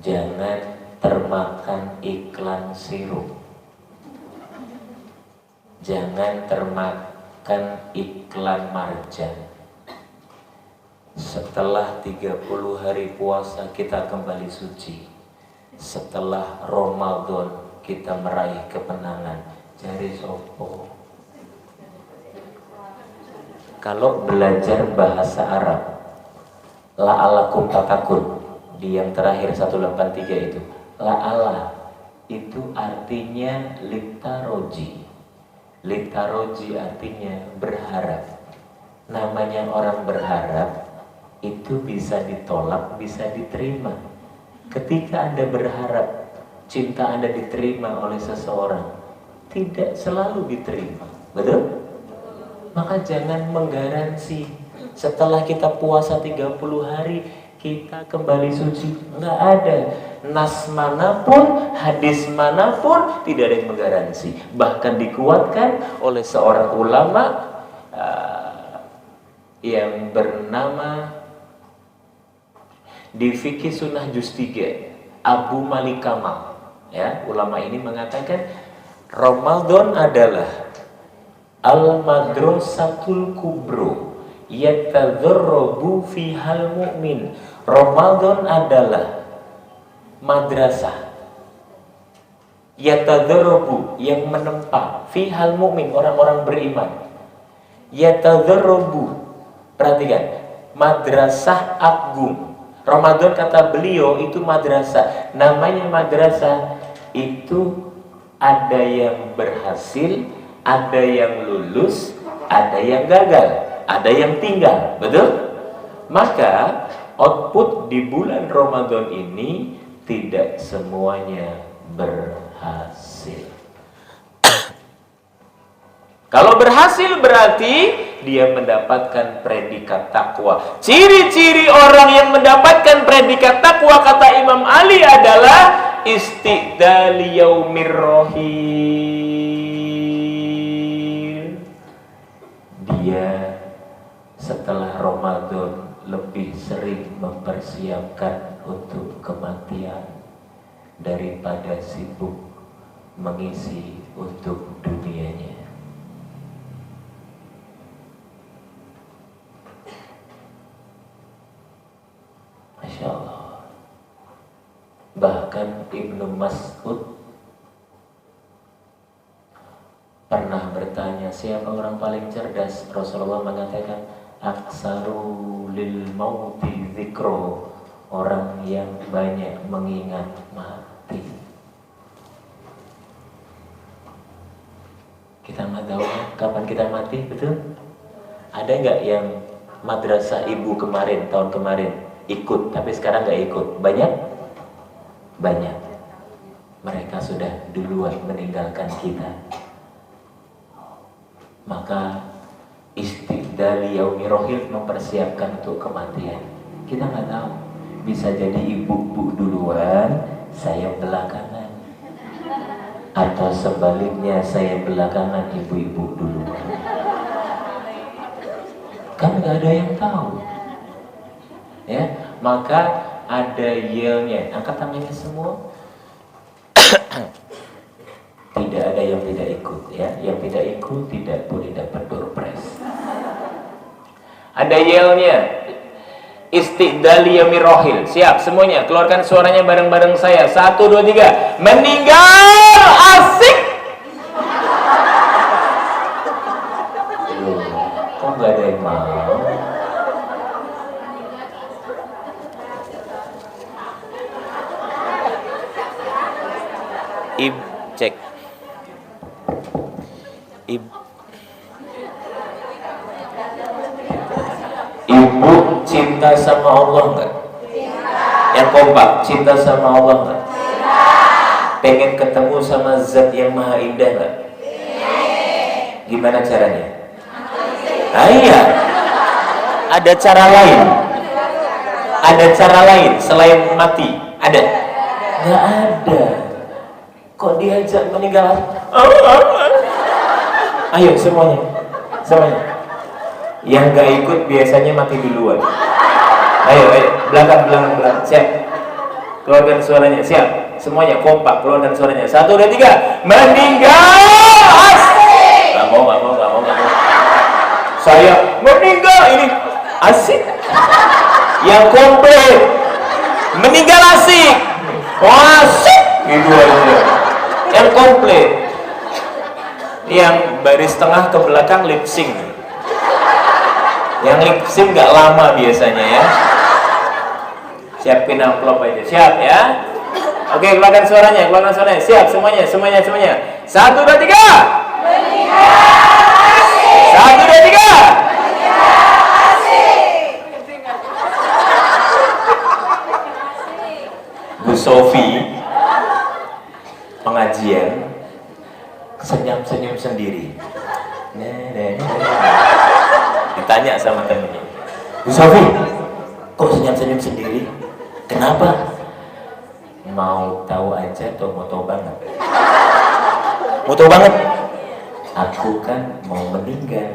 jangan termakan iklan sirup. Jangan termakan iklan marjan. Setelah 30 hari puasa kita kembali suci. Setelah Ramadan kita meraih kemenangan. Jari sopo. Kalau belajar bahasa Arab, la'alakum tatakun, di yang terakhir 183 itu, la'ala itu artinya litaroji. Litaroji artinya berharap. Namanya orang berharap itu bisa ditolak, bisa diterima. Ketika Anda berharap cinta Anda diterima oleh seseorang, tidak selalu diterima. Betul? Maka jangan menggaransi setelah kita puasa 30 hari kita kembali suci. Nggak ada nas manapun, hadis manapun, tidak ada yang menggaransi. Bahkan dikuatkan oleh seorang ulama yang bernama di Fikih Sunnah Juz 3, Abu Malik Kamal. Ya, ulama ini mengatakan Ramadan adalah al-madrasatul kubro yatadzarrabu fihal mu'min. Ramadan adalah madrasah yatadzarrabu, yang menempa, fihal mu'min, orang-orang beriman. Yatadzarrabu, perhatikan, madrasah agung. Ramadan kata beliau itu madrasah. Namanya madrasah itu ada yang berhasil, ada yang lulus, ada yang gagal, ada yang tinggal, betul? Maka output di bulan Ramadan ini tidak semuanya berhasil. Kalau berhasil berarti dia mendapatkan predikat takwa. Ciri-ciri orang yang mendapatkan predikat takwa kata Imam Ali adalah istiqdali yaumir rohil. Dia setelah Ramadan lebih sering mempersiapkan untuk kematian daripada sibuk mengisi untuk dunianya. Masya Allah. Bahkan Ibnu Mas'ud pernah bertanya, siapa orang paling cerdas? Rasulullah mengatakan, aksaru lil mauti zikro, orang yang banyak mengingat mati. Kita nggak tahu kapan kita mati, betul? Ada nggak yang madrasah ibu kemarin, tahun kemarin ikut, tapi sekarang nggak ikut? Banyak? Banyak. Mereka sudah duluan meninggalkan kita. Maka istiqdali yaumi rohil, mempersiapkan untuk kematian. Kita nggak tahu, bisa jadi ibu-ibu duluan, saya belakangan, atau sebaliknya saya belakangan, ibu-ibu duluan. Kan nggak ada yang tahu. Ya, maka ada yelnya. Angkat tangannya semua. Tidak ada yang tidak ikut, ya. Yang tidak ikut tidak boleh dapat door prize. Ada yelnya. Istiqdali yaumir rohil. Siap semuanya, keluarkan suaranya bareng-bareng saya. 1, 2, 3. Meninggal asik. Kok nggak ada yang mau? Cek. Ibu cinta sama Allah nggak? Yang kompak, cinta sama Allah nggak? Pengen ketemu sama Zat yang Maha Indah nggak? Gimana caranya? Iya. Ada cara lain. Ada cara lain selain mati. Ada? Nggak ada. Kok diajak meninggal? Ayo semuanya. Yang gak ikut biasanya mati duluan. Ayo, belakang. Siap. Keluarkan suaranya. Siap. Semuanya kompak. Keluarkan suaranya. 1, 2, 3. Meninggal asik. Gak mau. Saya meninggal ini asik. Yang komplit. Meninggal asik. Asik. Gitu aja. Yang komplit. Yang baris tengah ke belakang lip sync. Yang lip sync gak lama biasanya ya. Siapin amplop aja. Siap ya. Oke, keluarkan suaranya. Siap semuanya. 1, 2, 3. 1, 2, 3. Bu Sofi pengajian senyum sendiri. Ditanya sama temennya, Bu Sofi, kok senyum sendiri? Kenapa? Mau tahu aja atau mau tahu banget? Mau tahu banget? Aku kan mau meninggal.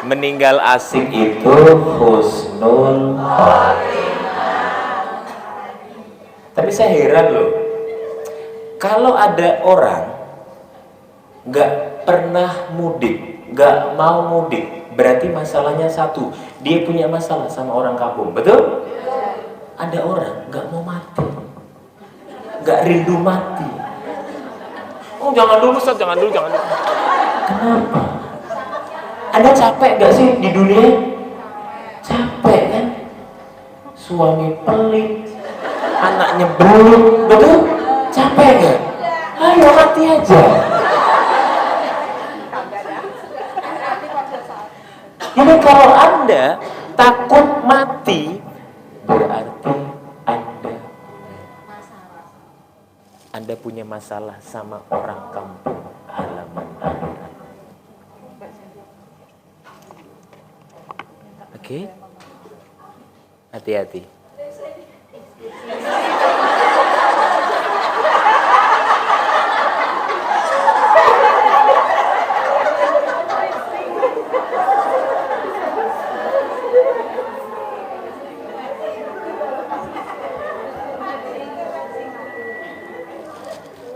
Meninggal asik itu husnul khotimah. Tapi saya heran loh, kalau ada orang nggak pernah mudik, nggak mau mudik, berarti masalahnya satu, dia punya masalah sama orang kampung, betul? Ada orang nggak mau mati, nggak rindu mati. Oh jangan dulu Ustaz, jangan dulu. Kenapa? Anda capek nggak sih di dunia? Capek kan? Suami pelit, anaknya belum, betul? Capek nggak? Ayo mati aja. Jadi kalau Anda takut mati, berarti Anda punya masalah sama orang kampung halaman akhirat. Oke? Hati-hati.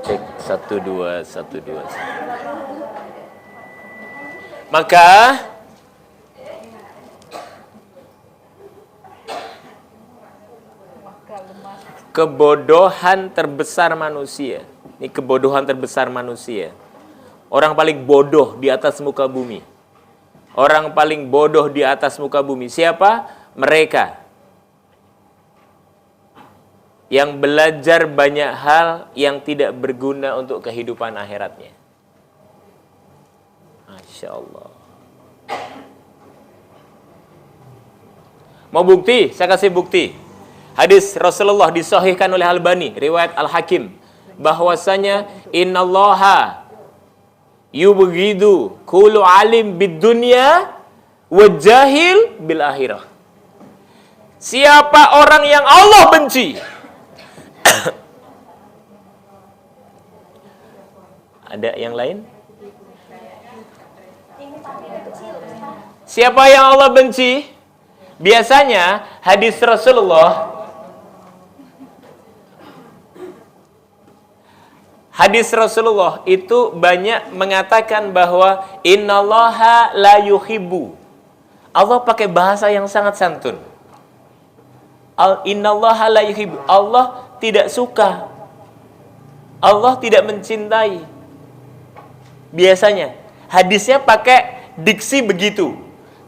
Cek 1, 2, 1, 2. Maka kebodohan terbesar manusia. Ini kebodohan terbesar manusia. Orang paling bodoh di atas muka bumi. Orang paling bodoh di atas muka bumi. Siapa? Mereka yang belajar banyak hal yang tidak berguna untuk kehidupan akhiratnya. Masya Allah. Mau bukti? Saya kasih bukti. Hadis Rasulullah disahihkan oleh Albani, riwayat Al-Hakim, bahwasanya innallaha yubghidu kullu alim bid dunya wa jahil bil akhirah. Siapa orang yang Allah benci? Ada yang lain? Siapa yang Allah benci? Biasanya hadis Rasulullah itu banyak mengatakan bahwa innallaha la yuhibbu Allah pakai bahasa yang sangat santun. Innallaha la yuhibbu. Allah tidak suka. Allah tidak mencintai. Biasanya hadisnya pakai diksi begitu.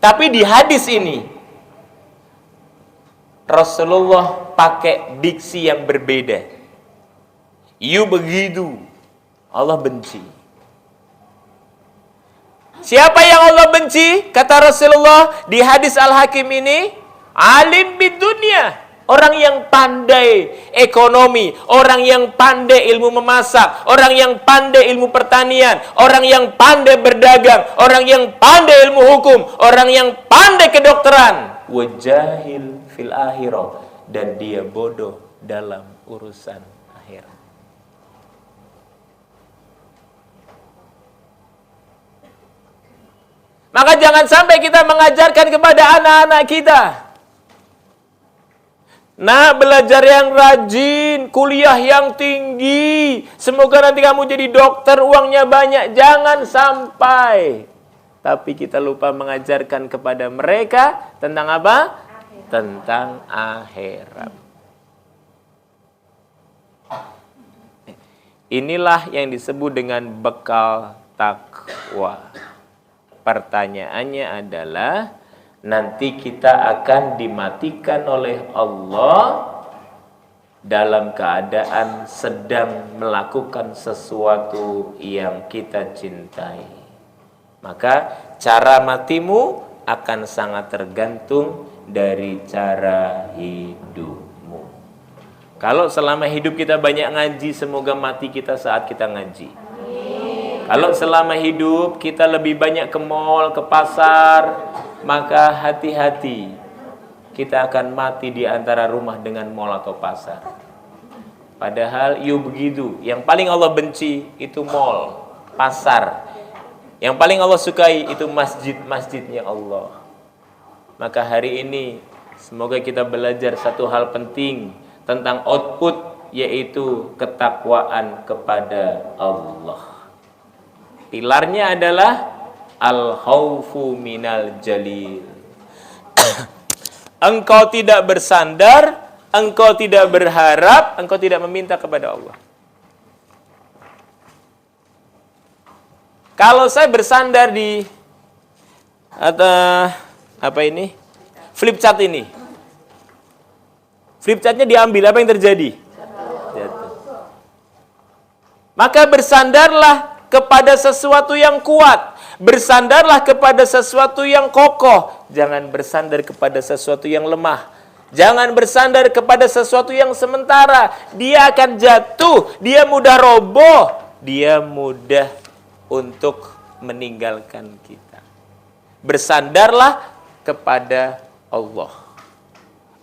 Tapi di hadis ini Rasulullah pakai diksi yang berbeda. Begitu. Allah benci. Siapa yang Allah benci? Kata Rasulullah di hadis Al-Hakim ini, alim bidunya, orang yang pandai ekonomi, orang yang pandai ilmu memasak, orang yang pandai ilmu pertanian, orang yang pandai berdagang, orang yang pandai ilmu hukum, orang yang pandai kedokteran. Wajahil fil akhirah, dan dia bodoh dalam urusan akhirat. Maka jangan sampai kita mengajarkan kepada anak-anak kita, nah, belajar yang rajin, kuliah yang tinggi, semoga nanti kamu jadi dokter, uangnya banyak. Jangan sampai. Tapi kita lupa mengajarkan kepada mereka tentang apa? Tentang akhirat. Inilah yang disebut dengan bekal takwa. Pertanyaannya adalah, nanti kita akan dimatikan oleh Allah dalam keadaan sedang melakukan sesuatu yang kita cintai. Maka cara matimu akan sangat tergantung dari cara hidupmu. Kalau selama hidup kita banyak ngaji, semoga mati kita saat kita ngaji. Kalau selama hidup kita lebih banyak ke mall, ke pasar, maka hati-hati, kita akan mati di antara rumah dengan mall atau pasar. Padahal begitu. Yang paling Allah benci itu mall, pasar. Yang paling Allah sukai itu masjid-masjidnya Allah. Maka hari ini semoga kita belajar satu hal penting tentang output, yaitu ketakwaan kepada Allah. Pilarnya adalah al-khaufu minal jalil. Engkau tidak bersandar, engkau tidak berharap, engkau tidak meminta kepada Allah. Kalau saya bersandar di flip chart ini. Flip chartnya diambil, apa yang terjadi? Jatuh. Maka bersandarlah kepada sesuatu yang kuat. Bersandarlah kepada sesuatu yang kokoh. Jangan bersandar kepada sesuatu yang lemah. Jangan bersandar kepada sesuatu yang sementara. Dia akan jatuh. Dia mudah roboh. Dia mudah untuk meninggalkan kita. Bersandarlah kepada Allah.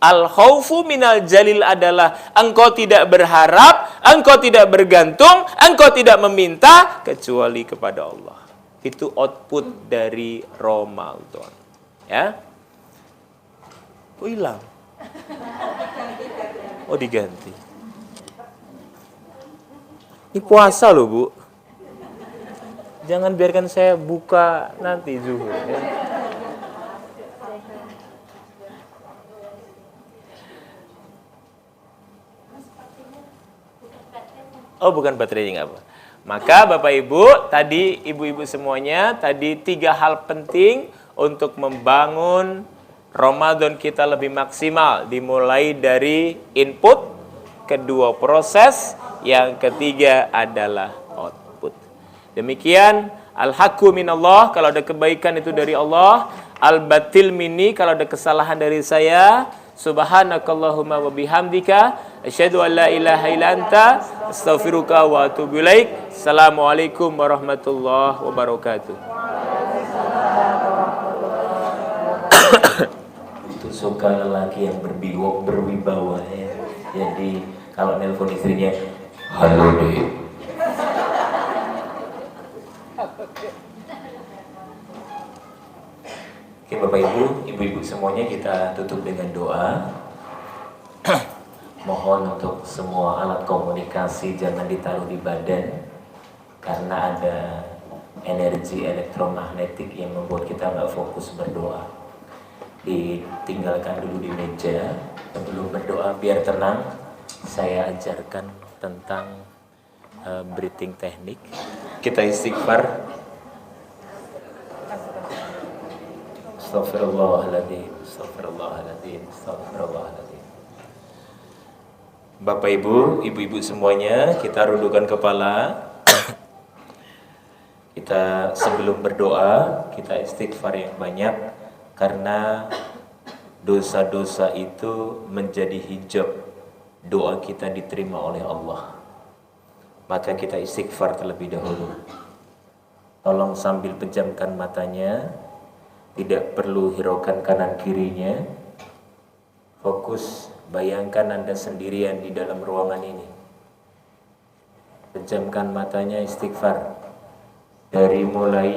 Al-khaufu minal jalil adalah engkau tidak berharap, engkau tidak bergantung, engkau tidak meminta kecuali kepada Allah. Itu output dari Ramadan. Ya. Oh, hilang. Oh, diganti. Ini puasa loh, Bu. Jangan biarkan saya buka nanti zuhur, ya. Oh, bukan baterainya, nggak apa. Maka Bapak Ibu, tadi ibu-ibu semuanya, tadi 3 hal penting untuk membangun Ramadan kita lebih maksimal. Dimulai dari input, kedua proses, yang ketiga adalah output. Demikian, al-haqqu minallah, kalau ada kebaikan itu dari Allah. Al-batil minni, kalau ada kesalahan dari saya. Subhanakallahumma wa bihamdika asyhadu an la ilaha illa anta astaghfiruka wa atubu ilaik. Assalamualaikum warahmatullahi wabarakatuh. Itu suka lelaki yang berwibawa ya. Jadi kalau nelpon istrinya, halo deh. Oke Bapak Ibu, ibu-ibu semuanya kita tutup dengan doa. Mohon untuk semua alat komunikasi jangan ditaruh di badan, karena ada energi elektromagnetik yang membuat kita nggak fokus berdoa. ditinggalkan dulu di meja. Sebelum berdoa biar tenang, saya ajarkan tentang breathing teknik. Kita istighfar. Astagfirullahaladzim, astagfirullahaladzim, astagfirullahaladzim. Bapak Ibu, ibu-ibu semuanya, kita rundukan kepala. Kita sebelum berdoa, kita istighfar yang banyak, karena dosa-dosa itu menjadi hijab doa kita diterima oleh Allah. Maka kita istighfar terlebih dahulu. Tolong sambil pejamkan matanya, tidak perlu hiraukan kanan kirinya. Fokus, bayangkan Anda sendirian di dalam ruangan ini. Pejamkan matanya, istighfar. Dari mulai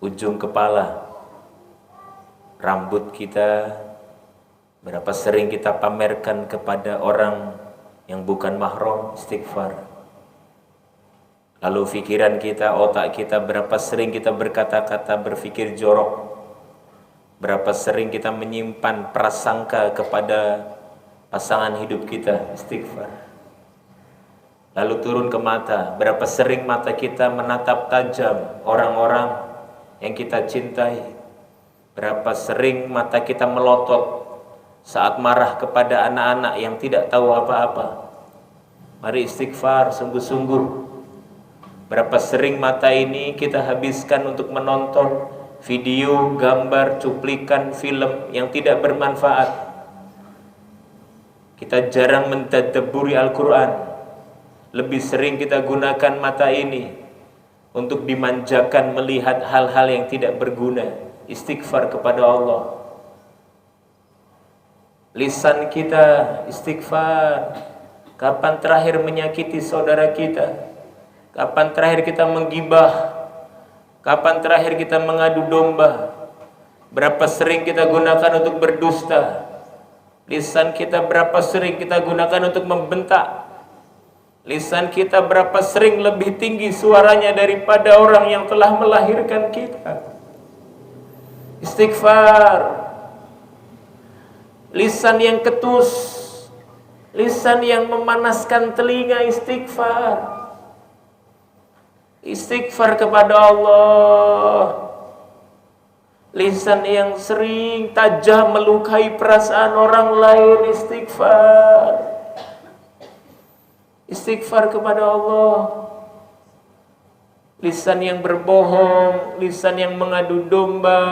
ujung kepala, rambut kita, berapa sering kita pamerkan kepada orang yang bukan mahram, istighfar. Lalu pikiran kita, otak kita, berapa sering kita berkata-kata, berpikir jorok, berapa sering kita menyimpan prasangka kepada pasangan hidup kita, istighfar. Lalu turun ke mata, berapa sering mata kita menatap tajam orang-orang yang kita cintai. Berapa sering mata kita melotot saat marah kepada anak-anak yang tidak tahu apa-apa. Mari istighfar sungguh-sungguh. Berapa sering mata ini kita habiskan untuk menonton video, gambar, cuplikan, film yang tidak bermanfaat. Kita jarang mentadabburi Al-Quran. Lebih sering kita gunakan mata ini untuk dimanjakan melihat hal-hal yang tidak berguna. Istighfar kepada Allah. Lisan kita, istighfar. Kapan terakhir menyakiti saudara kita? Kapan terakhir kita menggibah? Kapan terakhir kita mengadu domba? Berapa sering kita gunakan untuk berdusta? Lisan kita berapa sering kita gunakan untuk membentak? Lisan kita berapa sering lebih tinggi suaranya daripada orang yang telah melahirkan kita? Istighfar. Lisan yang ketus, lisan yang memanaskan telinga, istighfar. Istighfar kepada Allah. Lisan yang sering tajam melukai perasaan orang lain, istighfar. Istighfar kepada Allah. Lisan yang berbohong, lisan yang mengadu domba,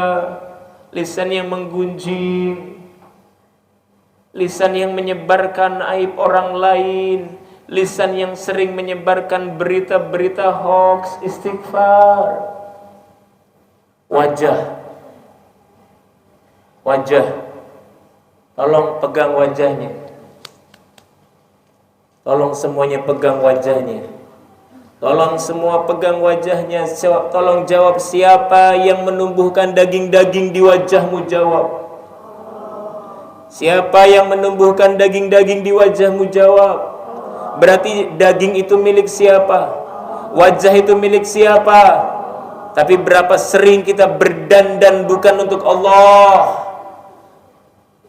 lisan yang menggunjing, lisan yang menyebarkan aib orang lain, lisan yang sering menyebarkan berita-berita hoax, istighfar. Wajah. Tolong pegang wajahnya. Tolong semuanya pegang wajahnya. Tolong semua pegang wajahnya. Tolong jawab, siapa yang menumbuhkan daging-daging di wajahmu? Jawab. Siapa yang menumbuhkan daging-daging di wajahmu? Jawab. Berarti daging itu milik siapa? Wajah itu milik siapa? Tapi berapa sering kita berdandan bukan untuk Allah?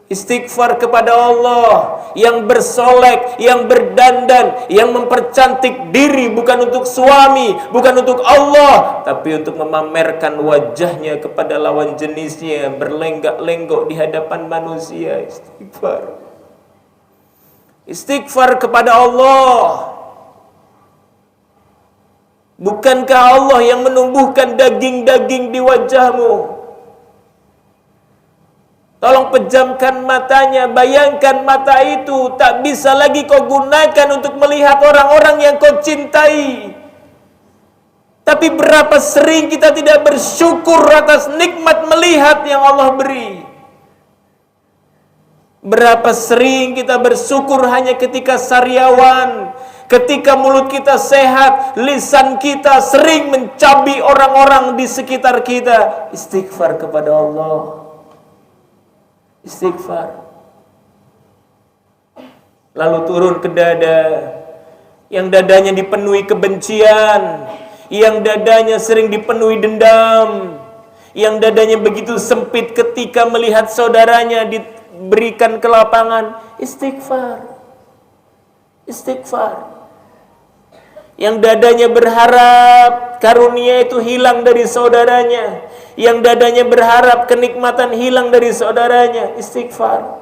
Istighfar kepada Allah, yang bersolek, yang berdandan, yang mempercantik diri bukan untuk suami, bukan untuk Allah, tapi untuk memamerkan wajahnya kepada lawan jenisnya, berlenggak-lenggok di hadapan manusia. Istighfar. Istighfar kepada Allah. Bukankah Allah yang menumbuhkan daging-daging di wajahmu? Tolong pejamkan matanya, bayangkan mata itu tak bisa lagi kau gunakan untuk melihat orang-orang yang kau cintai. Tapi berapa sering kita tidak bersyukur atas nikmat melihat yang Allah beri. Berapa sering kita bersyukur hanya ketika sariawan, ketika mulut kita sehat, lisan kita sering mencabi orang-orang di sekitar kita. Istighfar kepada Allah. Istighfar. Lalu turun ke dada, yang dadanya dipenuhi kebencian, yang dadanya sering dipenuhi dendam, yang dadanya begitu sempit ketika melihat saudaranya diberikan kelapangan, istighfar. Istighfar. Yang dadanya berharap karunia itu hilang dari saudaranya, yang dadanya berharap kenikmatan hilang dari saudaranya, istighfar.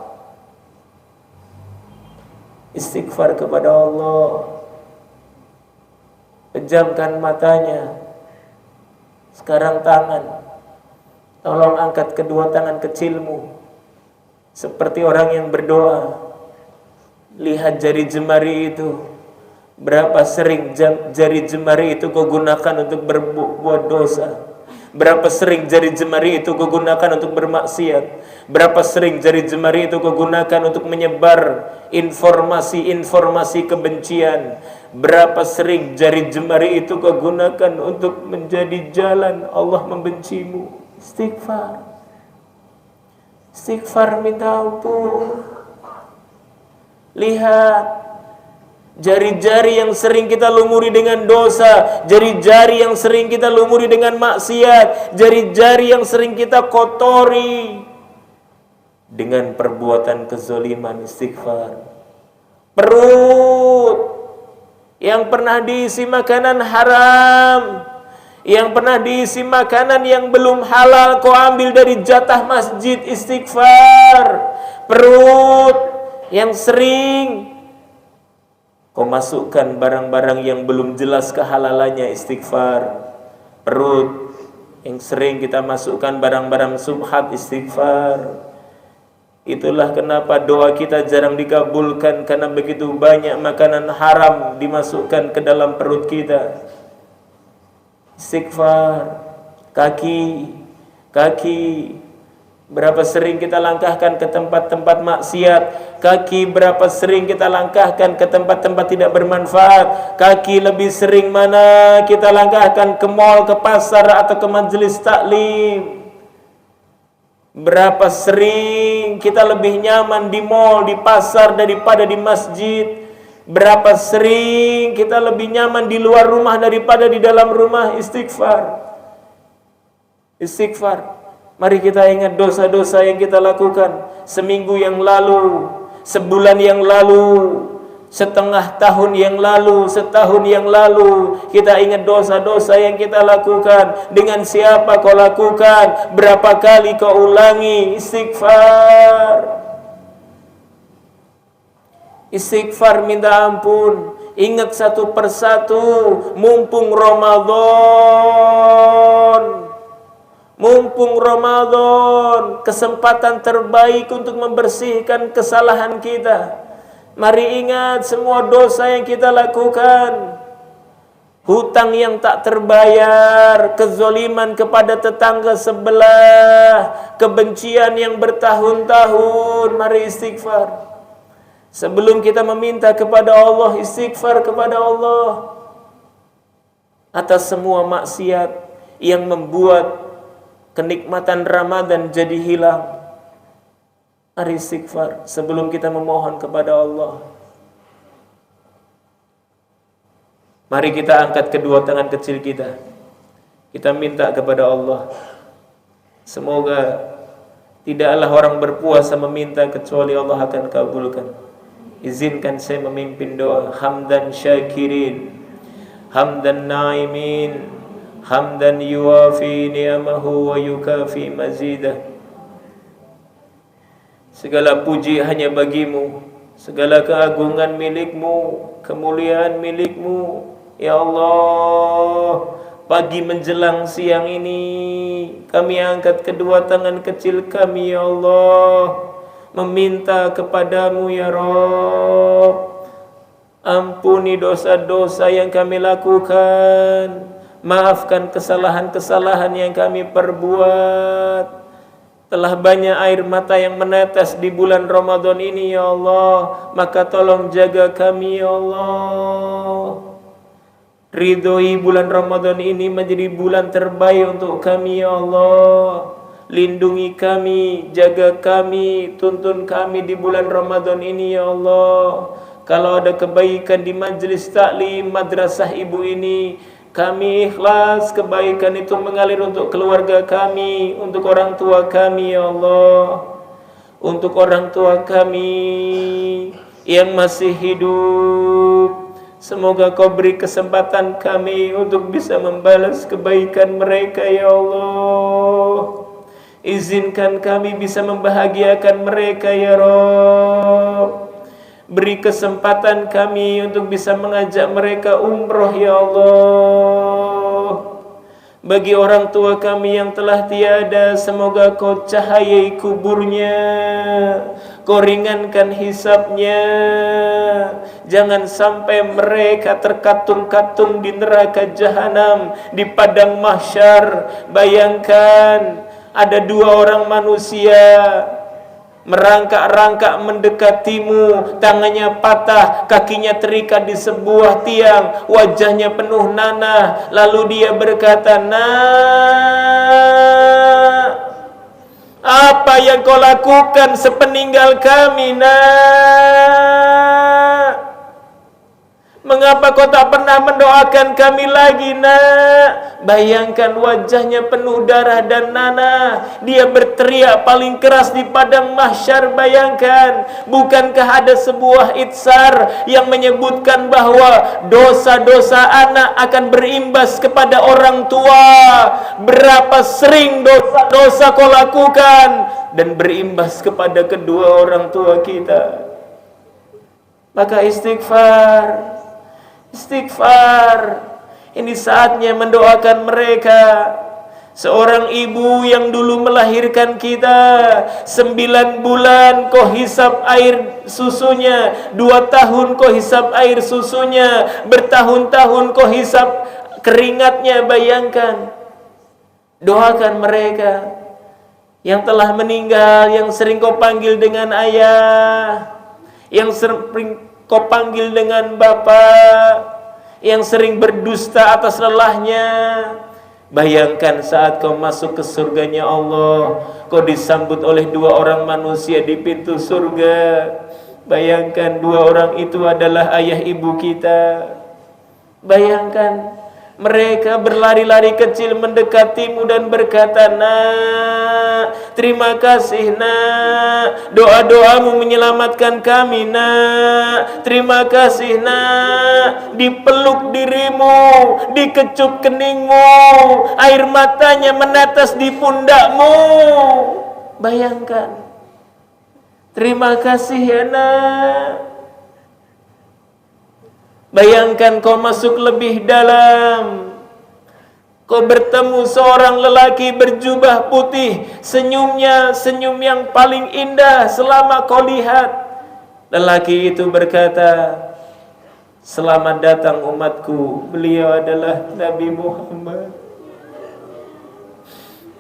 Istighfar kepada Allah. Pejamkan matanya. Sekarang tangan. Tolong angkat kedua tangan kecilmu seperti orang yang berdoa. Lihat jari jemari itu. Berapa sering jari jemari itu kau gunakan untuk berbuat dosa? Berapa sering jari jemari itu kau gunakan untuk bermaksiat? Berapa sering jari jemari itu kau gunakan untuk menyebar informasi-informasi kebencian? Berapa sering jari jemari itu kau gunakan untuk menjadi jalan Allah membencimu? Istighfar. Istighfar, minta ampun. Lihat jari-jari yang sering kita lumuri dengan dosa, jari-jari yang sering kita lumuri dengan maksiat, jari-jari yang sering kita kotori dengan perbuatan kezaliman. Istighfar. Perut yang pernah diisi makanan haram, yang pernah diisi makanan yang belum halal, kau ambil dari jatah masjid. Istighfar. Perut yang sering kau masukkan barang-barang yang belum jelas kehalalannya. Istighfar. Perut yang sering kita masukkan barang-barang subhat. Istighfar. Itulah kenapa doa kita jarang dikabulkan, karena begitu banyak makanan haram dimasukkan ke dalam perut kita. Istighfar. Kaki. Berapa sering kita langkahkan ke tempat-tempat maksiat. Kaki berapa sering kita langkahkan ke tempat-tempat tidak bermanfaat. Kaki lebih sering mana kita langkahkan ke mall, ke pasar, atau ke majelis taklim. Berapa sering kita lebih nyaman di mall, di pasar daripada di masjid. Berapa sering kita lebih nyaman di luar rumah daripada di dalam rumah. Istighfar. Istighfar. Mari kita ingat dosa-dosa yang kita lakukan seminggu yang lalu, sebulan yang lalu, setengah tahun yang lalu, setahun yang lalu. Kita ingat dosa-dosa yang kita lakukan. Dengan siapa kau lakukan? Berapa kali kau ulangi? Istighfar. Istighfar, minta ampun. Ingat satu persatu. Mumpung Ramadan, mumpung Ramadan, kesempatan terbaik untuk membersihkan kesalahan kita. Mari ingat semua dosa yang kita lakukan. Hutang yang tak terbayar, kezoliman kepada tetangga sebelah, kebencian yang bertahun-tahun. Mari istighfar. Sebelum kita meminta kepada Allah, istighfar kepada Allah atas semua maksiat yang membuat kenikmatan Ramadan jadi hilang. Mari istighfar sebelum kita memohon kepada Allah. Mari kita angkat kedua tangan kecil kita. Kita minta kepada Allah. Semoga tidaklah orang berpuasa meminta kecuali Allah akan kabulkan. Izinkan saya memimpin doa. Hamdan syakirin, hamdan naimin, hamdan yuafi ni'amahu wa yukafi mazidah. Segala puji hanya bagimu, segala keagungan milikmu, kemuliaan milikmu. Ya Allah, pagi menjelang siang ini kami angkat kedua tangan kecil kami, ya Allah, meminta kepadamu, ya Rabb. Ampuni dosa-dosa yang kami lakukan, maafkan kesalahan-kesalahan yang kami perbuat. Telah banyak air mata yang menetes di bulan Ramadan ini, ya Allah, maka tolong jaga kami, ya Allah. Ridhoi bulan Ramadan ini menjadi bulan terbaik untuk kami, ya Allah. Lindungi kami, jaga kami, tuntun kami di bulan Ramadan ini, ya Allah. Kalau ada kebaikan di majelis taklim madrasah ibu ini, Kami ikhlas kebaikan itu mengalir untuk keluarga kami, untuk orang tua kami ya Allah. Untuk orang tua kami yang masih hidup, semoga Kau beri kesempatan kami untuk bisa membalas kebaikan mereka ya Allah. Izinkan kami bisa membahagiakan mereka ya Rabb. Beri kesempatan kami untuk bisa mengajak mereka umroh ya Allah. Bagi orang tua kami yang telah tiada, semoga Kau cahayai kuburnya, Kau ringankan hisabnya. Jangan sampai mereka terkatung-katung di neraka jahanam, di padang mahsyar. Bayangkan ada dua orang manusia merangkak-rangkak mendekatimu, tangannya patah, kakinya terikat di sebuah tiang, wajahnya penuh nanah. Lalu dia berkata, "Nak, apa yang kau lakukan sepeninggal kami, Nak? Mengapa kau tak pernah mendoakan kami lagi, Nak?" Bayangkan wajahnya penuh darah dan nanah. Dia berteriak paling keras di padang mahsyar. Bayangkan, bukankah ada sebuah itsar yang menyebutkan bahwa dosa-dosa anak akan berimbas kepada orang tua. Berapa sering dosa-dosa kau lakukan dan berimbas kepada kedua orang tua kita. Maka istighfar. Istighfar. Ini saatnya mendoakan mereka. Seorang ibu yang dulu melahirkan kita, 9 bulan kau hisap air susunya, 2 tahun kau hisap air susunya, bertahun-tahun kau hisap keringatnya. Bayangkan. Doakan mereka yang telah meninggal, yang sering kau panggil dengan ayah, yang sering kau panggil dengan bapak, yang sering berdusta atas lelahnya. Bayangkan saat kau masuk ke surganya Allah, kau disambut oleh 2 orang manusia di pintu surga. Bayangkan 2 orang itu adalah ayah ibu kita. Bayangkan mereka berlari-lari kecil mendekatimu dan berkata, "Nak, terima kasih Nak, doa-doamu menyelamatkan kami Nak. Terima kasih Nak, dipeluk dirimu, dikecup keningmu, air matanya menetes di pundakmu." Bayangkan. Terima kasih ya Nak. Bayangkan kau masuk lebih dalam. Kau bertemu seorang lelaki berjubah putih, senyumnya senyum yang paling indah selama kau lihat. Lelaki itu berkata, "Selamat datang umatku, beliau adalah Nabi Muhammad."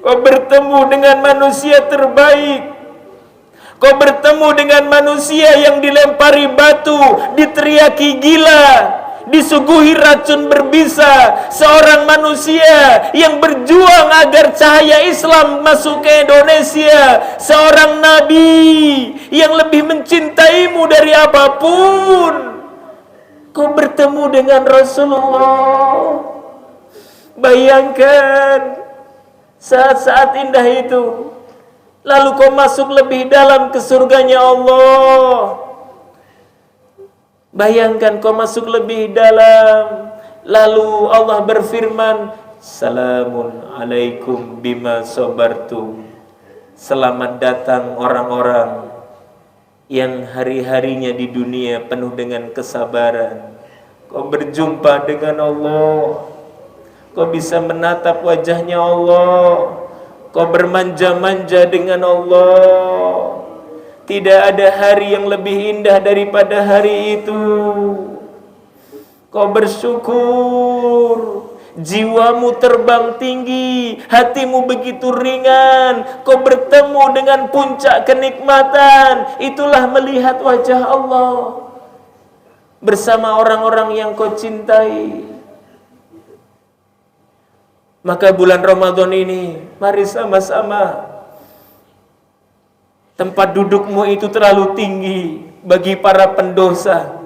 Kau bertemu dengan manusia terbaik. Kau bertemu dengan manusia yang dilempari batu, diteriaki gila, disuguhi racun berbisa. Seorang manusia yang berjuang agar cahaya Islam masuk ke Indonesia. Seorang nabi yang lebih mencintaimu dari apapun. Kau bertemu dengan Rasulullah. Bayangkan saat-saat indah itu. Lalu kau masuk lebih dalam ke surganya Allah. Bayangkan kau masuk lebih dalam. Lalu Allah berfirman, "Salamun alaikum bima sabartum." Selamat datang orang-orang yang hari-harinya di dunia penuh dengan kesabaran. Kau berjumpa dengan Allah. Kau bisa menatap wajahnya Allah. Kau bermanja-manja dengan Allah. Tidak ada hari yang lebih indah daripada hari itu. Kau bersyukur. Jiwamu terbang tinggi. Hatimu begitu ringan. Kau bertemu dengan puncak kenikmatan. Itulah melihat wajah Allah bersama orang-orang yang kau cintai. Maka bulan Ramadan ini, mari sama-sama. Tempat dudukmu itu terlalu tinggi bagi para pendosa.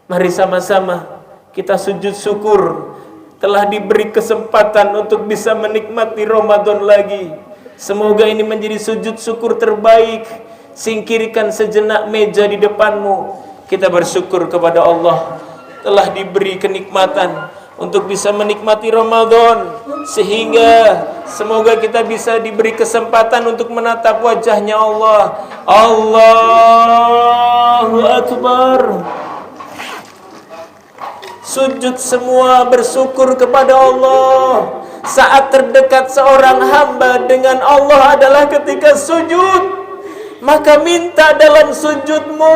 Mari sama-sama kita sujud syukur. telah diberi kesempatan untuk bisa menikmati Ramadan lagi. Semoga ini menjadi sujud syukur terbaik. Singkirkan sejenak meja di depanmu. Kita bersyukur kepada Allah telah diberi kenikmatan untuk bisa menikmati Ramadan, sehingga semoga kita bisa diberi kesempatan untuk menatap wajahnya Allah. Allahu Akbar. Sujud semua bersyukur kepada Allah. Saat terdekat seorang hamba dengan Allah adalah ketika sujud. Maka minta dalam sujudmu.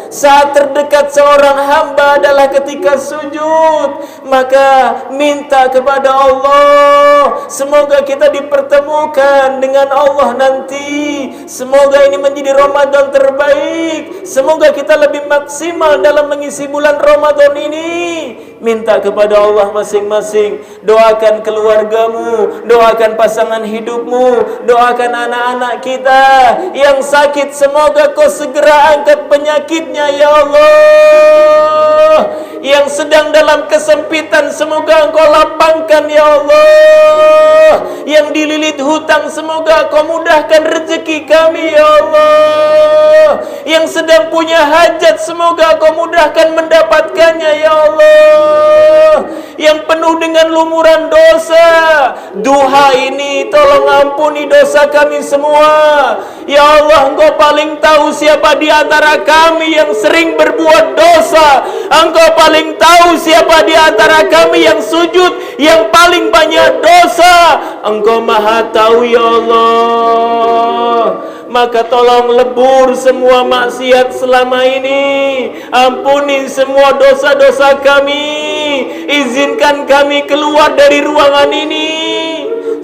Saat terdekat seorang hamba adalah ketika sujud. Maka minta kepada Allah. Semoga kita dipertemukan dengan Allah nanti. Semoga ini menjadi Ramadan terbaik. Semoga kita lebih maksimal dalam mengisi bulan Ramadan ini. Minta kepada Allah masing-masing. Doakan keluargamu, doakan pasangan hidupmu, doakan anak-anak kita yang sakit, semoga kau segera angkat penyakitnya ya Allah. Yang sedang dalam kesempitan, semoga engkau lapangkan ya Allah. Yang dililit hutang, semoga kau mudahkan rezeki kami ya Allah. Yang sedang punya hajat, semoga kau mudahkan mendapatkannya ya Allah. Yang penuh dengan lumuran dosa, duha ini tolong ampuni dosa kami semua ya Allah. Engkau paling tahu siapa di antara kami yang sering berbuat dosa. Engkau paling tahu siapa di antara kami yang sujud yang paling banyak dosa. Engkau maha tahu ya Allah. Maka tolong lebur semua maksiat selama ini. Ampuni semua dosa-dosa kami. Izinkan kami keluar dari ruangan ini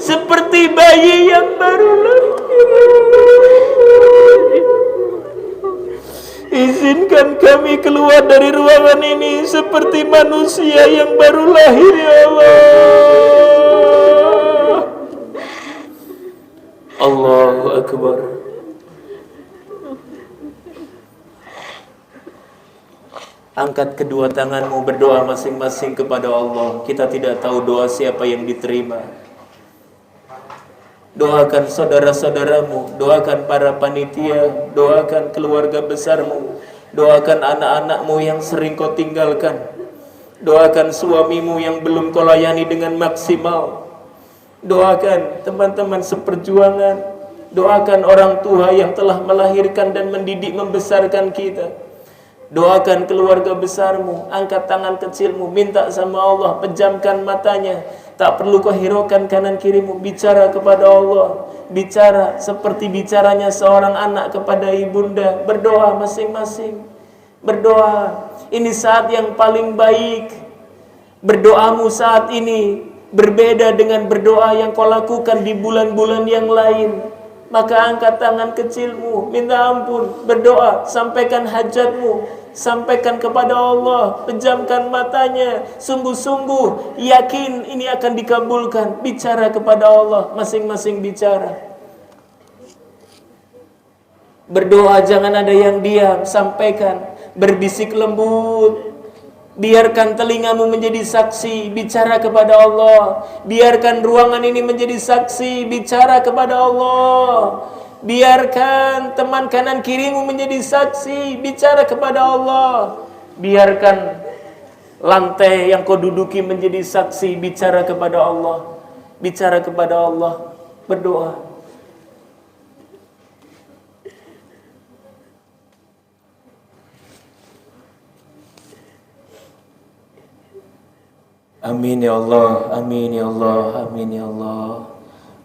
seperti bayi yang baru lahir. Izinkan kami keluar dari ruangan ini seperti manusia yang baru lahir ya Allah. Allahu Akbar. Angkat kedua tanganmu, berdoa masing-masing kepada Allah. Kita tidak tahu doa siapa yang diterima. Doakan saudara-saudaramu, doakan para panitia, doakan keluarga besarmu, doakan anak-anakmu yang sering kau tinggalkan, doakan suamimu yang belum kau layani dengan maksimal, doakan teman-teman seperjuangan, doakan orang tua yang telah melahirkan dan mendidik membesarkan kita. Doakan keluarga besarmu, angkat tangan kecilmu, minta sama Allah, pejamkan matanya. Tak perlu kau hiraukan kanan kirimu, bicara kepada Allah. Bicara seperti bicaranya seorang anak kepada ibunda. Berdoa masing-masing. Berdoa. Ini saat yang paling baik. Berdoamu saat ini berbeda dengan berdoa yang kau lakukan di bulan-bulan yang lain. Maka angkat tangan kecilmu, minta ampun, berdoa, sampaikan hajatmu, sampaikan kepada Allah, pejamkan matanya, sungguh-sungguh yakin ini akan dikabulkan. Bicara kepada Allah, masing-masing bicara. Berdoa jangan ada yang diam, sampaikan, berbisik lembut. Biarkan telingamu menjadi saksi, bicara kepada Allah. Biarkan ruangan ini menjadi saksi, bicara kepada Allah. Biarkan teman kanan kirimu menjadi saksi, bicara kepada Allah. Biarkan lantai yang kau duduki menjadi saksi, bicara kepada Allah. Bicara kepada Allah, berdoa. Amin ya Allah, amin ya Allah, amin ya Allah.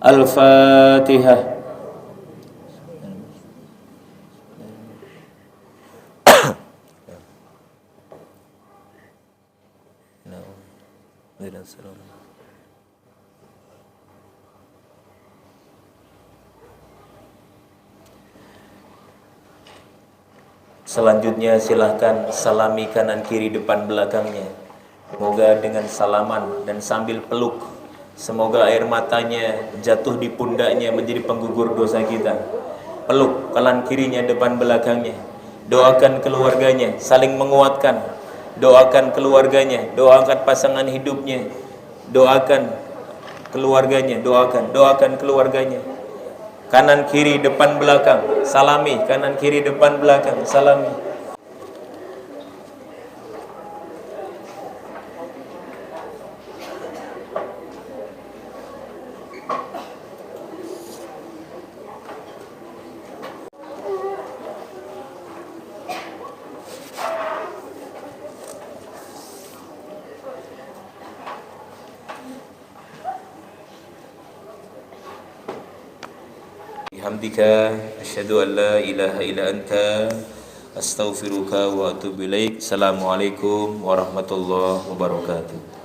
Al-Fatihah. Selanjutnya silahkan salami kanan kiri depan belakangnya. Semoga dengan salaman dan sambil peluk, semoga air matanya jatuh di pundaknya menjadi penggugur dosa kita. Peluk kanan kirinya depan belakangnya. Doakan keluarganya, saling menguatkan. doakan keluarganya, doakan pasangan hidupnya, doakan keluarganya, doakan keluarganya. Kanan kiri depan belakang salami, kanan kiri depan belakang salami. Bihamdika asyhadu an la ilaha illa anta astaghfiruka wa atubu ilaik. Assalamualaikum warahmatullahi wabarakatuh.